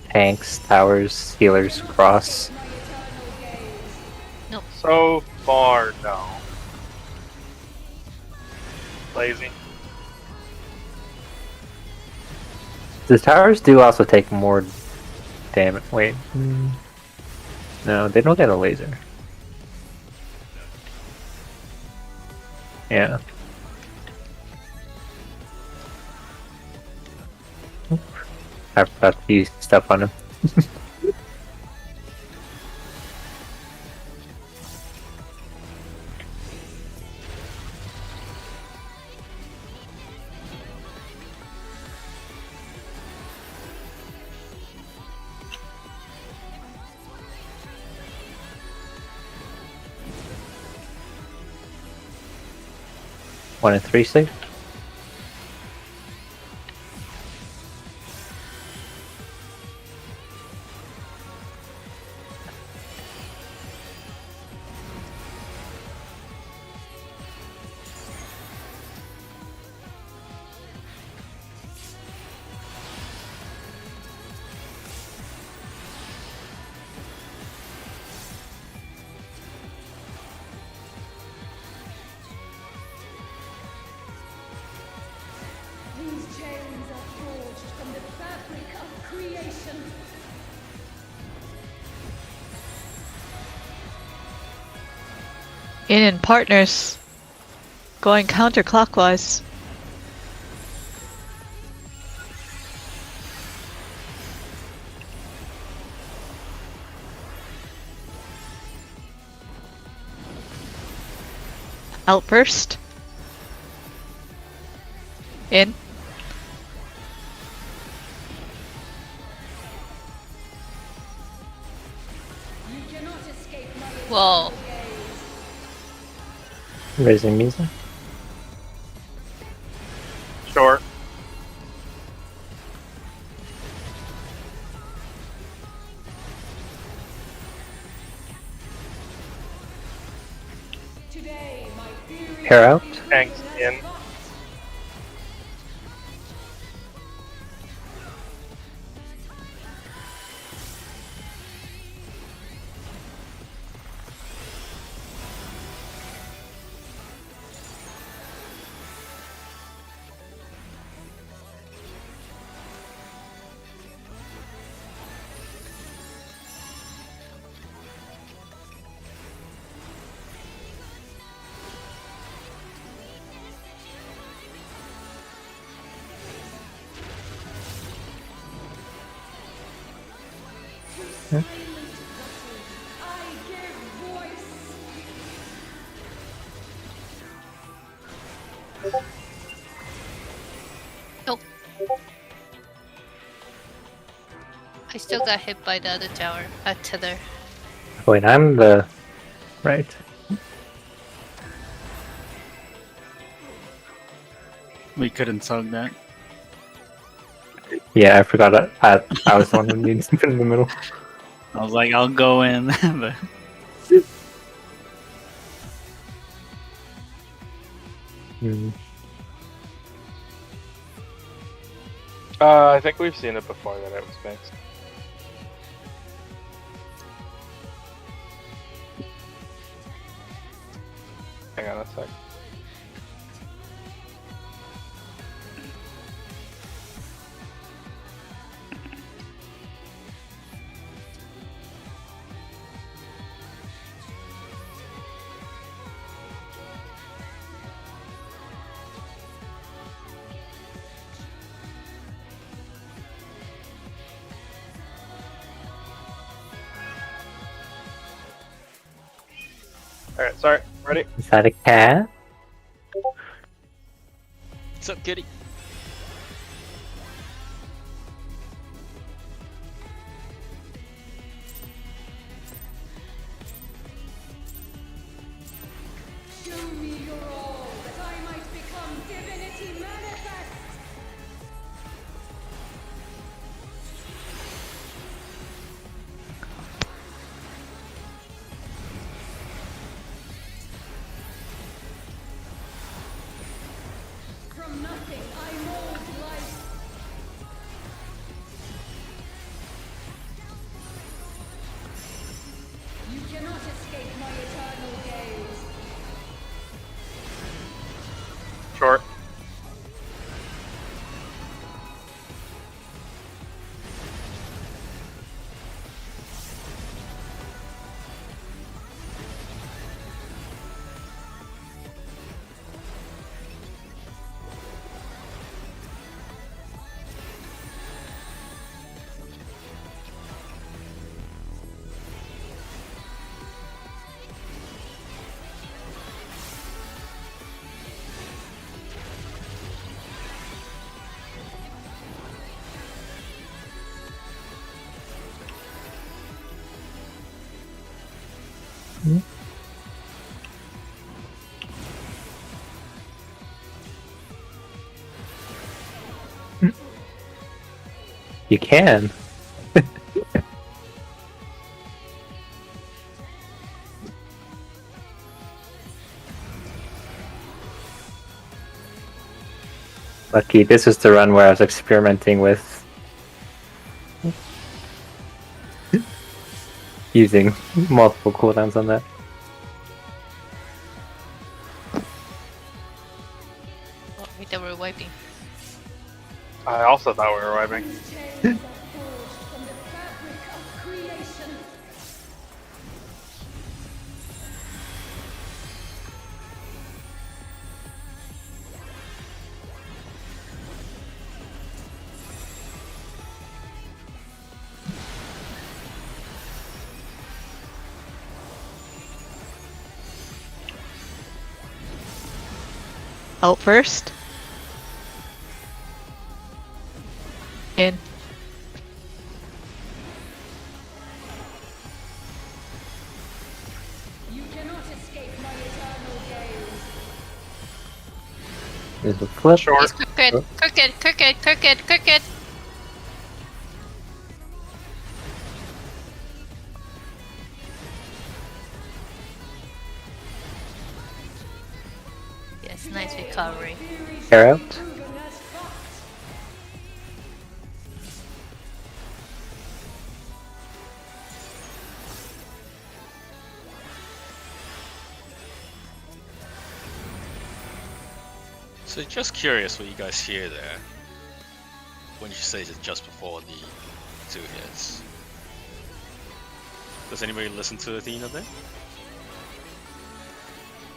tanks, towers, healers, cross? My eternal gaze. So far, no. Lazy. The towers do also take more damage. Wait. No, they don't get a laser. Yeah. I forgot to use stuff on him. One and three, six. These chains are forged from the fabric of creation. In partners. Going counterclockwise. Outburst. In. You cannot escape my Whoa. eternal gaze. Raising music. Short. Today, my theory Hair out. Tanks in. I give voice. Nope. I still got hit by the other tower. Tether. Wait, I'm the right. We couldn't solve that. Yeah, I forgot. I was the one who needs to be in the middle. I was like, I'll go in, but Hmm. I think we've seen it before that it was mixed. Hang on a sec. Alright, sorry. Ready? Is that a cat? What's up, kitty? Show me your all, that I might become divinity manifest! From nothing I mold life. You cannot escape my eternal gaze. Short. You can. Lucky, this is the run where I was experimenting with using multiple cooldowns on that. Oh, wait, they were wiping. I also thought we were wiping. Tales are forged from the fabric of creation. Out first. In. You cannot escape my eternal gaze. There's a flip. Short. He's crooked, crooked, crooked, crooked, crooked. Yes, nice recovery. Hair out. Proven as fact. So just curious what you guys hear there when you say it just before the 2 hits. Does anybody listen to Athena there?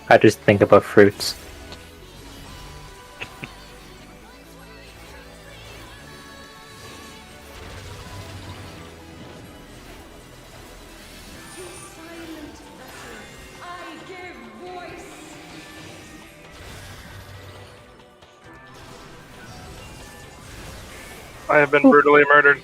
I just think about fruits. To silent vessels, I give voice. I have been brutally murdered.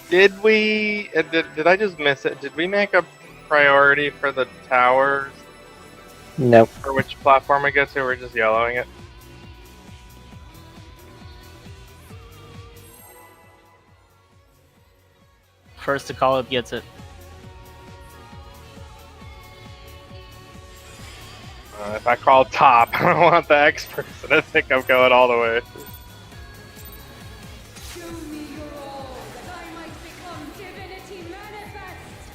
Did we? Did I just miss it? Did we make a priority for the towers? Nope. For which platform it gets to? We're just yellowing it. First to call it gets it. If I call top, I don't want the X person. I think I'm going all the way. Show me your all, that I might become divinity manifest.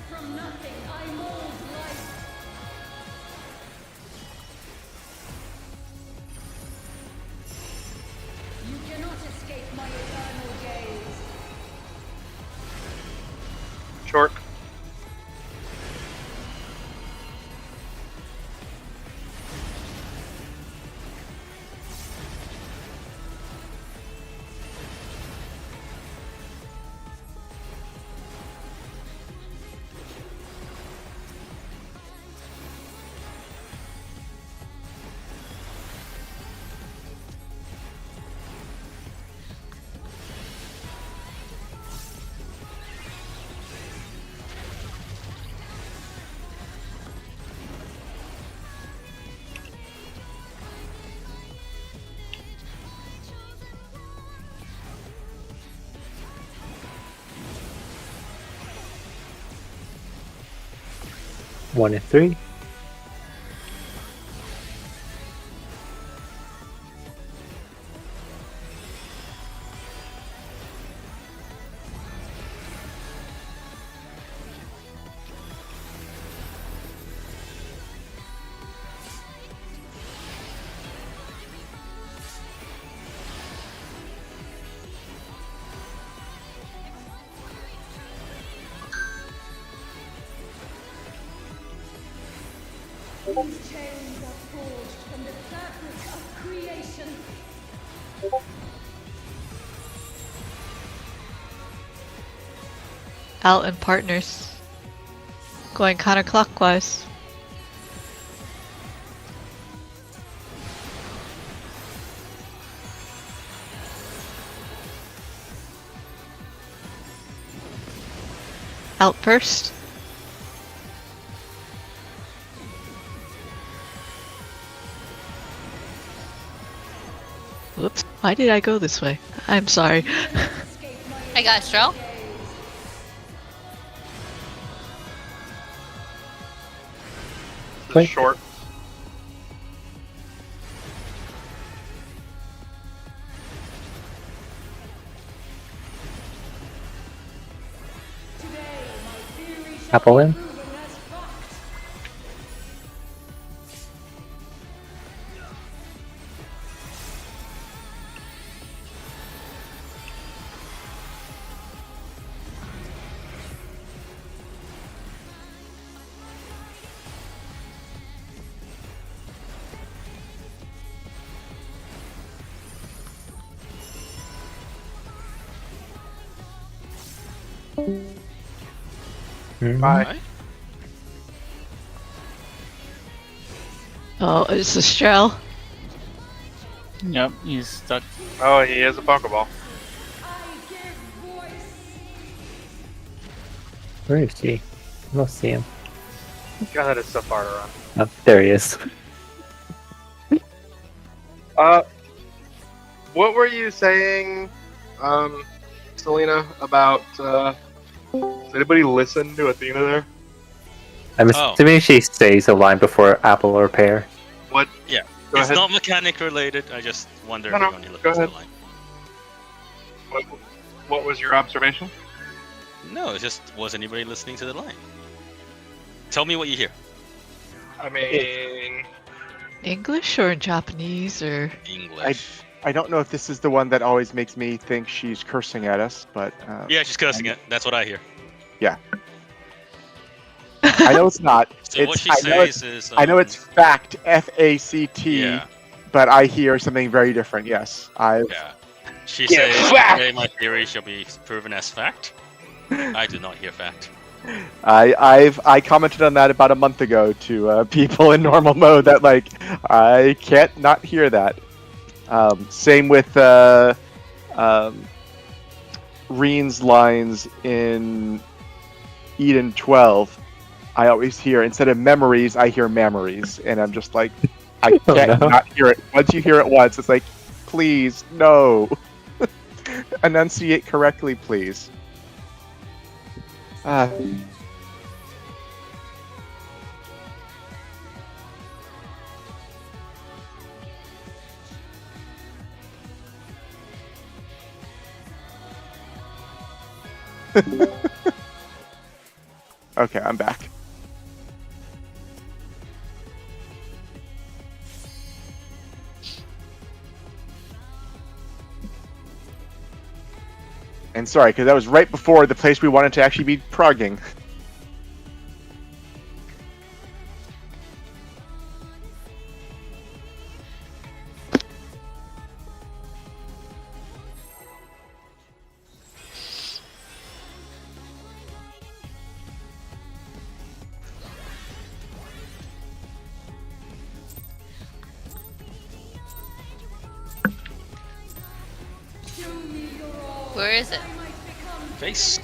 From nothing I mold life. You cannot escape my eternal gaze. Short. One and three. These chains are forged from the fabric of creation. Out in partners. Going counterclockwise. Out first. Whoops. Why did I go this way? I'm sorry. I got Astral. Quick. Short. Today, my theory shall Apple be in. proven as fact. Bye. Oh, it's a Strel. Yep, he's stuck. Oh, he is a Pokeball. I give voice. Where is he? I don't see him. God, that is so far to run. Oh, there he is. What were you saying, Selena, about, does anybody listen to Athena there? I'm Oh. assuming she says a line before apple or pear. What? Yeah. Go It's ahead. not mechanic related. I just wonder No, if no, you only go listen to ahead. the line. What was your observation? No, it's just was anybody listening to the line? Tell me what you hear. I mean, English or Japanese or English. I don't know if this is the one that always makes me think she's cursing at us, but Yeah, she's cursing it. That's what I hear. yeah. I know it's not. So what she I know says is, I know it's fact, F-A-C-T, yeah, but I hear something very different. Yes, yeah. She Get says, fact! "Today my theory shall be proven as fact." I do not hear fact. I commented on that about a month ago to people in normal mode that like I can't not hear that. Same with Reen's lines in Eden 12. I always hear, instead of memories, I hear memories, and I'm just like, I Oh, can't no. not hear it. Once you hear it once, it's like, please, no. Enunciate correctly, please. Ah. Okay, I'm back. And sorry, because that was right before the place we wanted to actually be progging. Where is it? Face.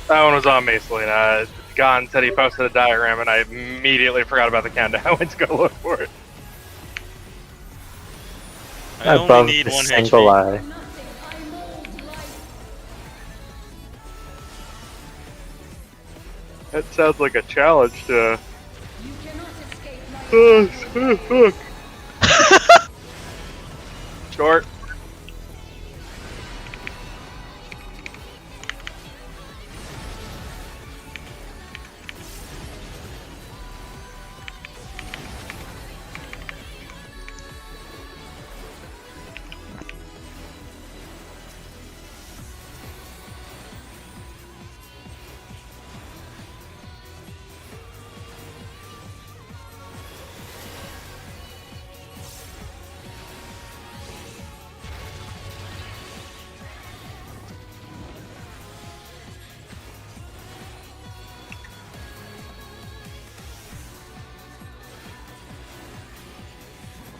That one was on me, Selena. Gon said he posted a diagram, and I immediately forgot about the countdown. I went to go look for it. I Above only need the one single HP. eye. That sounds like a challenge to. Short.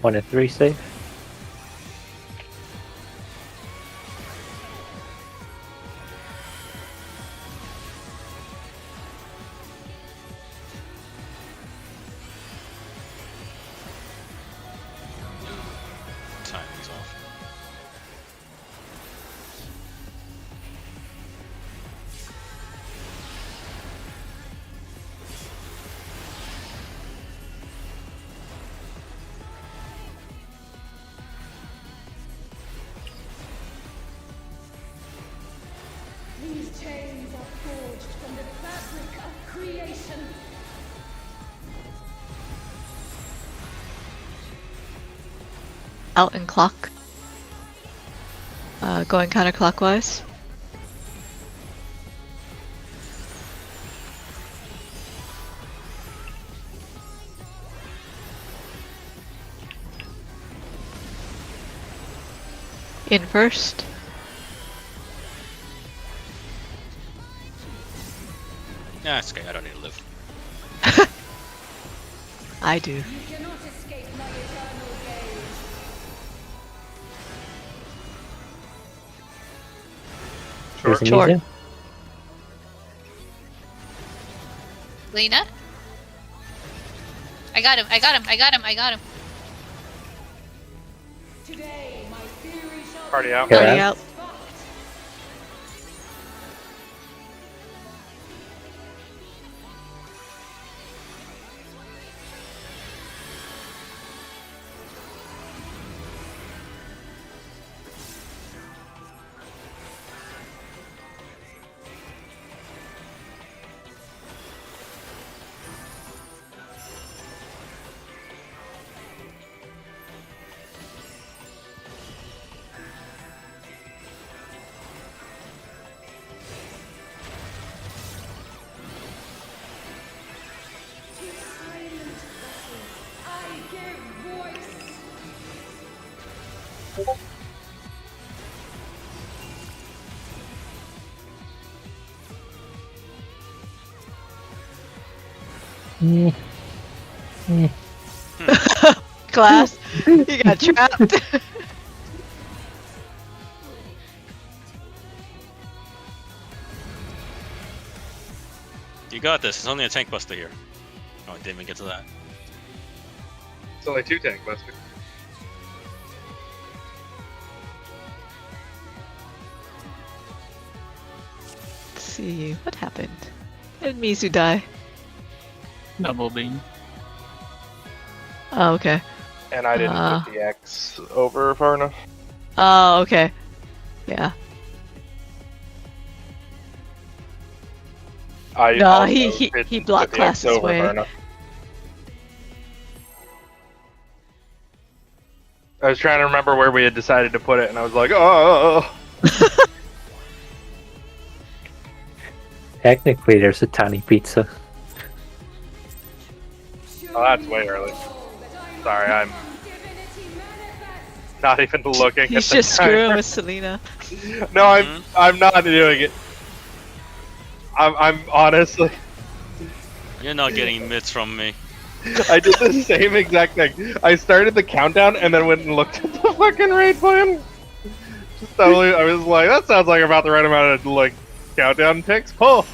One and three safe. Timing's off. These chains are forged from the fabric of creation. Out and clock. Going counterclockwise. In first. Yeah, it's okay. I don't need to live. I do. You cannot escape my eternal gaze. Using Short. Mizu. Lena? I got him, I got him, I got him, I got him. Today, my theory shall Party be out. Okay. Already out. fact. Class, you got trapped. You got this. It's only a tank buster here. Oh, I didn't even get to that. It's only 2 tank busters. Let's see, what happened? How did Mizu die? Double beam. Oh, okay. And I didn't put the X over far enough. Oh, okay. Yeah. I No, also he didn't blocked put the X Class's over way. far enough. I was trying to remember where we had decided to put it, and I was like, oh. Technically, there's a tiny pizza. Oh, that's way early. Sorry, I'm not even looking He's at the just screwing timer. with Selena. No, I'm not doing it. I'm honestly, You're not getting mitts from me. I did the same exact thing. I started the countdown and then went and looked at the fucking raid plan. Just totally, I was like, that sounds like about the right amount of like countdown ticks. Pull.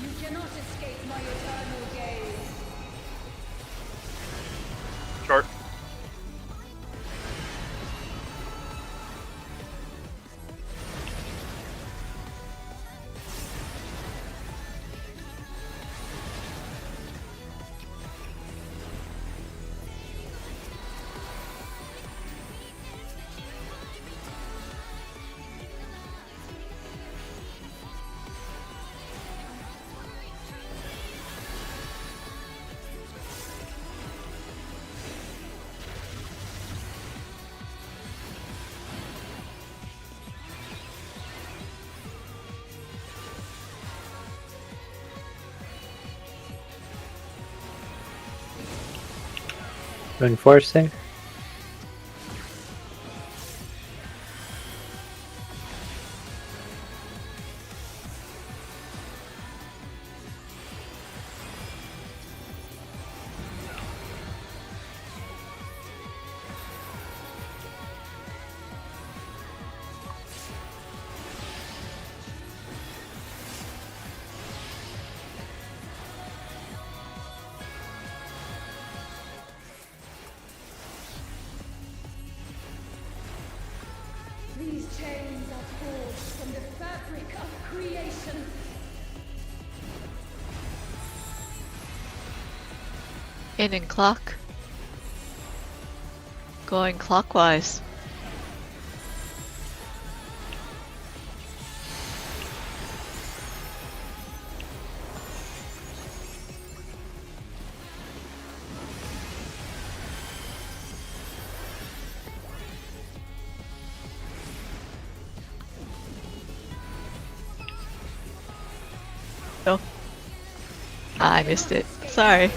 You cannot escape my eternal gaze. Short. Reinforcing. These chains are forged from the fabric of creation. In clock. Going clockwise. No. I missed it. Sorry.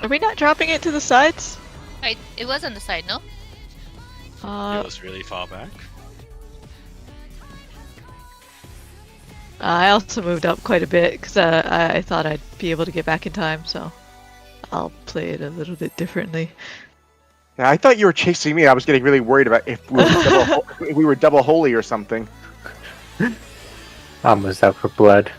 Are we not dropping it to the sides? It was on the side, no? It was really far back. I also moved up quite a bit because I thought I'd be able to get back in time, so I'll play it a little bit differently. Yeah, I thought you were chasing me. I was getting really worried about if we were double holy or something. Almost out for blood.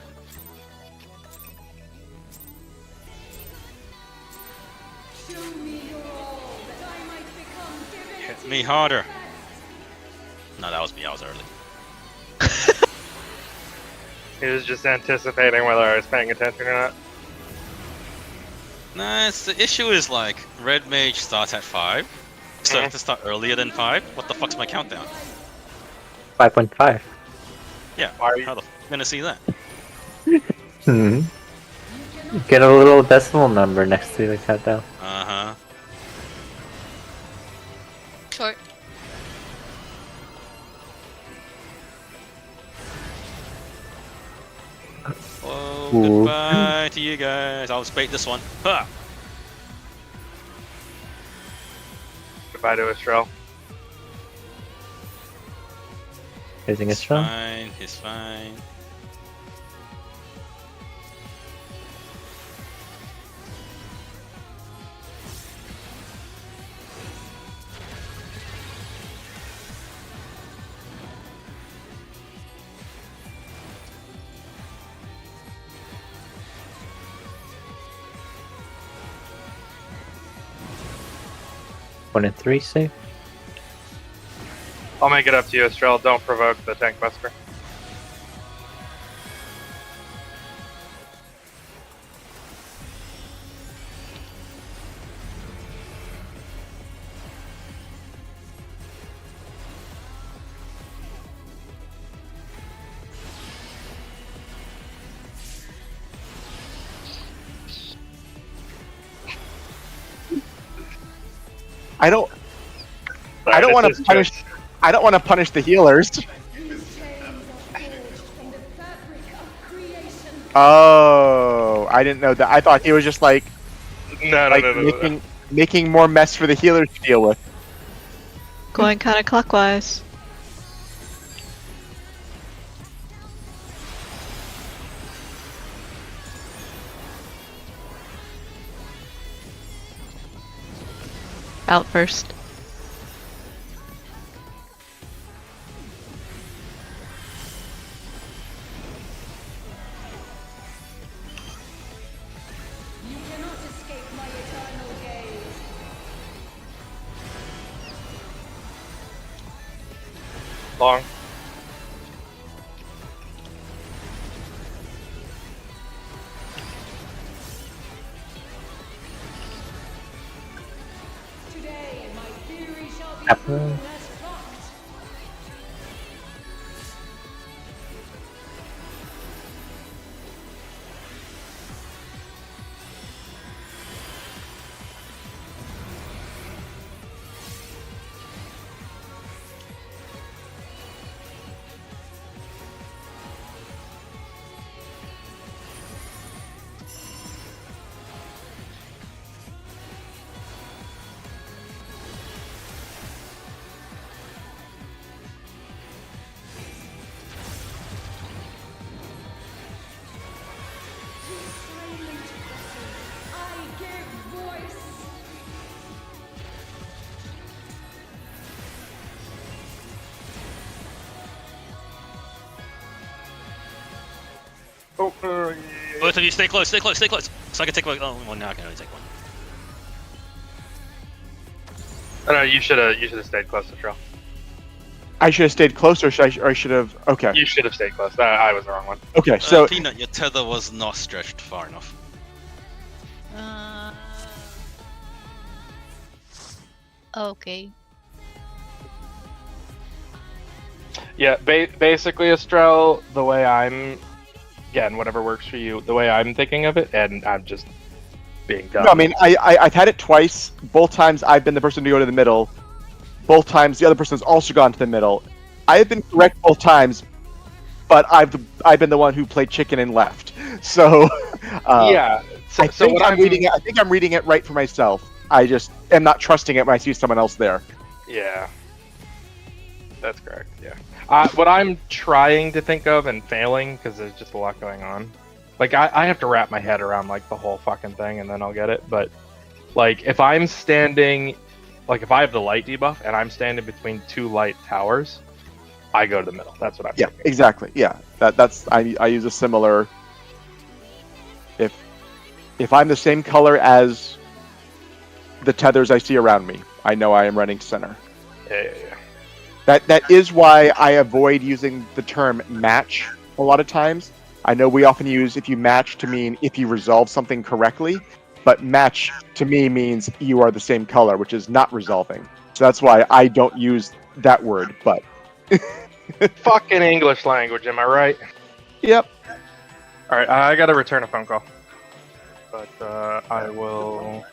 Show me your all, that I might become divinity. Hit me harder. No, that was me. I was early. He was just anticipating whether I was paying attention or not. Nah, the issue is like red mage starts at 5, so I have to start earlier than 5. What the fuck's my countdown? 5.5. Yeah, Why are you- how the fuck am I gonna see that? Hmm. Get a little decimal number next to the countdown. Uh huh. Short. Oh, Ooh. goodbye to you guys. I'll spade this one. Ha! Goodbye to Estrel. Using a It's strong. fine. It's fine. 1 and 3 safe. I'll make it up to you, Estrel. Don't provoke the tank buster. I don't Alright, want this to is punish. just- I don't want to punish the healers. These chains are forged from the fabric of creation. Oh, I didn't know that. I thought he was just like No, making more mess for the healers to deal with. Going counterclockwise. Out first. You cannot escape my eternal gaze. Long. Today, my theory shall be Apple. proven as fact. To silent voices, I give voice. Oh, Both of you stay close, stay close, stay close. So I can take one. Oh, well, now I can only take one. no, you should have stayed close, Estrel. I should have stayed closer. Or I should have. Okay. You should have stayed close. I was the wrong one. Okay. So Peanut, your tether was not stretched far enough. Okay. Yeah, basically, Estrel, the way I'm, again, whatever works for you, the way I'm thinking of it, and I'm just being dumb. no, I mean, I've had it twice. Both times I've been the person to go to the middle. Both times the other person has also gone to the middle. I have been correct both times, but I've been the one who played chicken and left. So Yeah. So, I so think what I'm reading it. I think I'm reading it right for myself. I just am not trusting it when I see someone else there. Yeah. That's correct. Yeah. What I'm trying to think of and failing because there's just a lot going on. Like I have to wrap my head around like the whole fucking thing and then I'll get it. But like if I'm standing, like if I have the light debuff and I'm standing between two light towers, I go to the middle. That's what I'm Yeah, thinking. exactly. Yeah, that's I use a similar. If I'm the same color as the tethers I see around me, I know I am running center. Yeah. That is why I avoid using the term match a lot of times. I know we often use if you match to mean if you resolve something correctly, but match to me means you are the same color, which is not resolving. So that's why I don't use that word, but Fucking English language, am I right? yep. All right, I gotta return a phone call, but I will.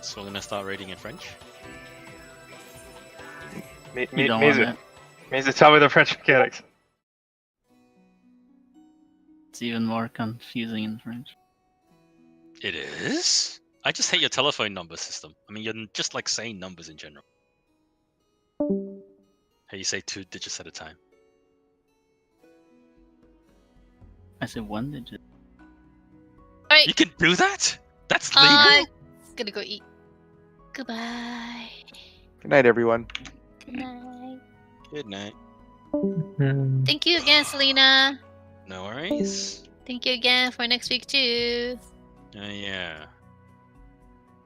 So we're gonna start reading in French. You don't want it. Mizu, tell me the French mechanics. It's even more confusing in French. It is? I just hate your telephone number system. I mean, you're just like saying numbers in general. Hey, you say 2 digits at a time. I said 1 digit. You can do that? That's I'm legal? gonna go eat. Goodbye. Good night, everyone. Good night. Good night. Thank you again, Selena. No worries. Thank you again for next week too. Yeah.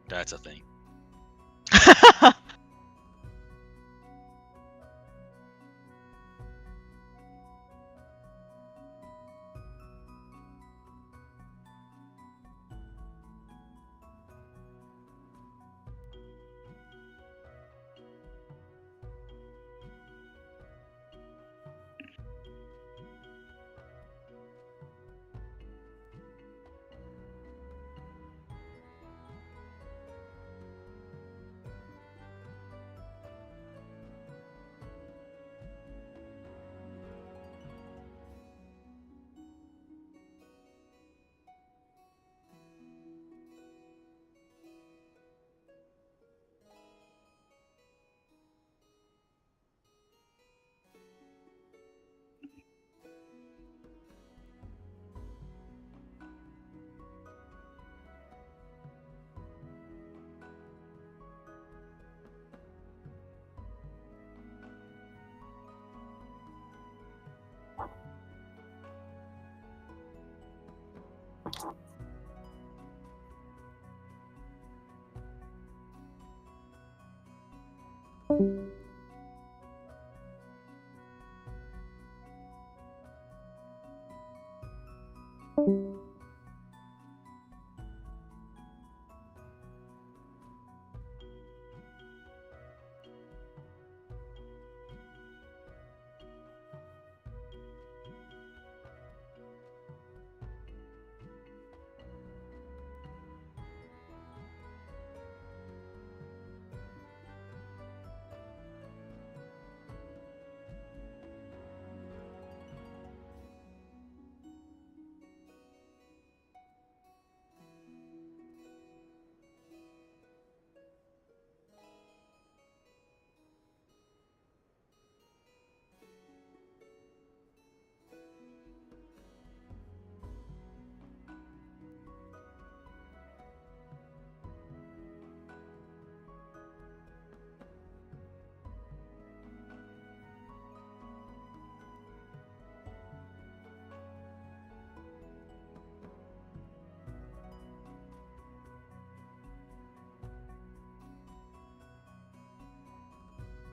That's a thing. Bye.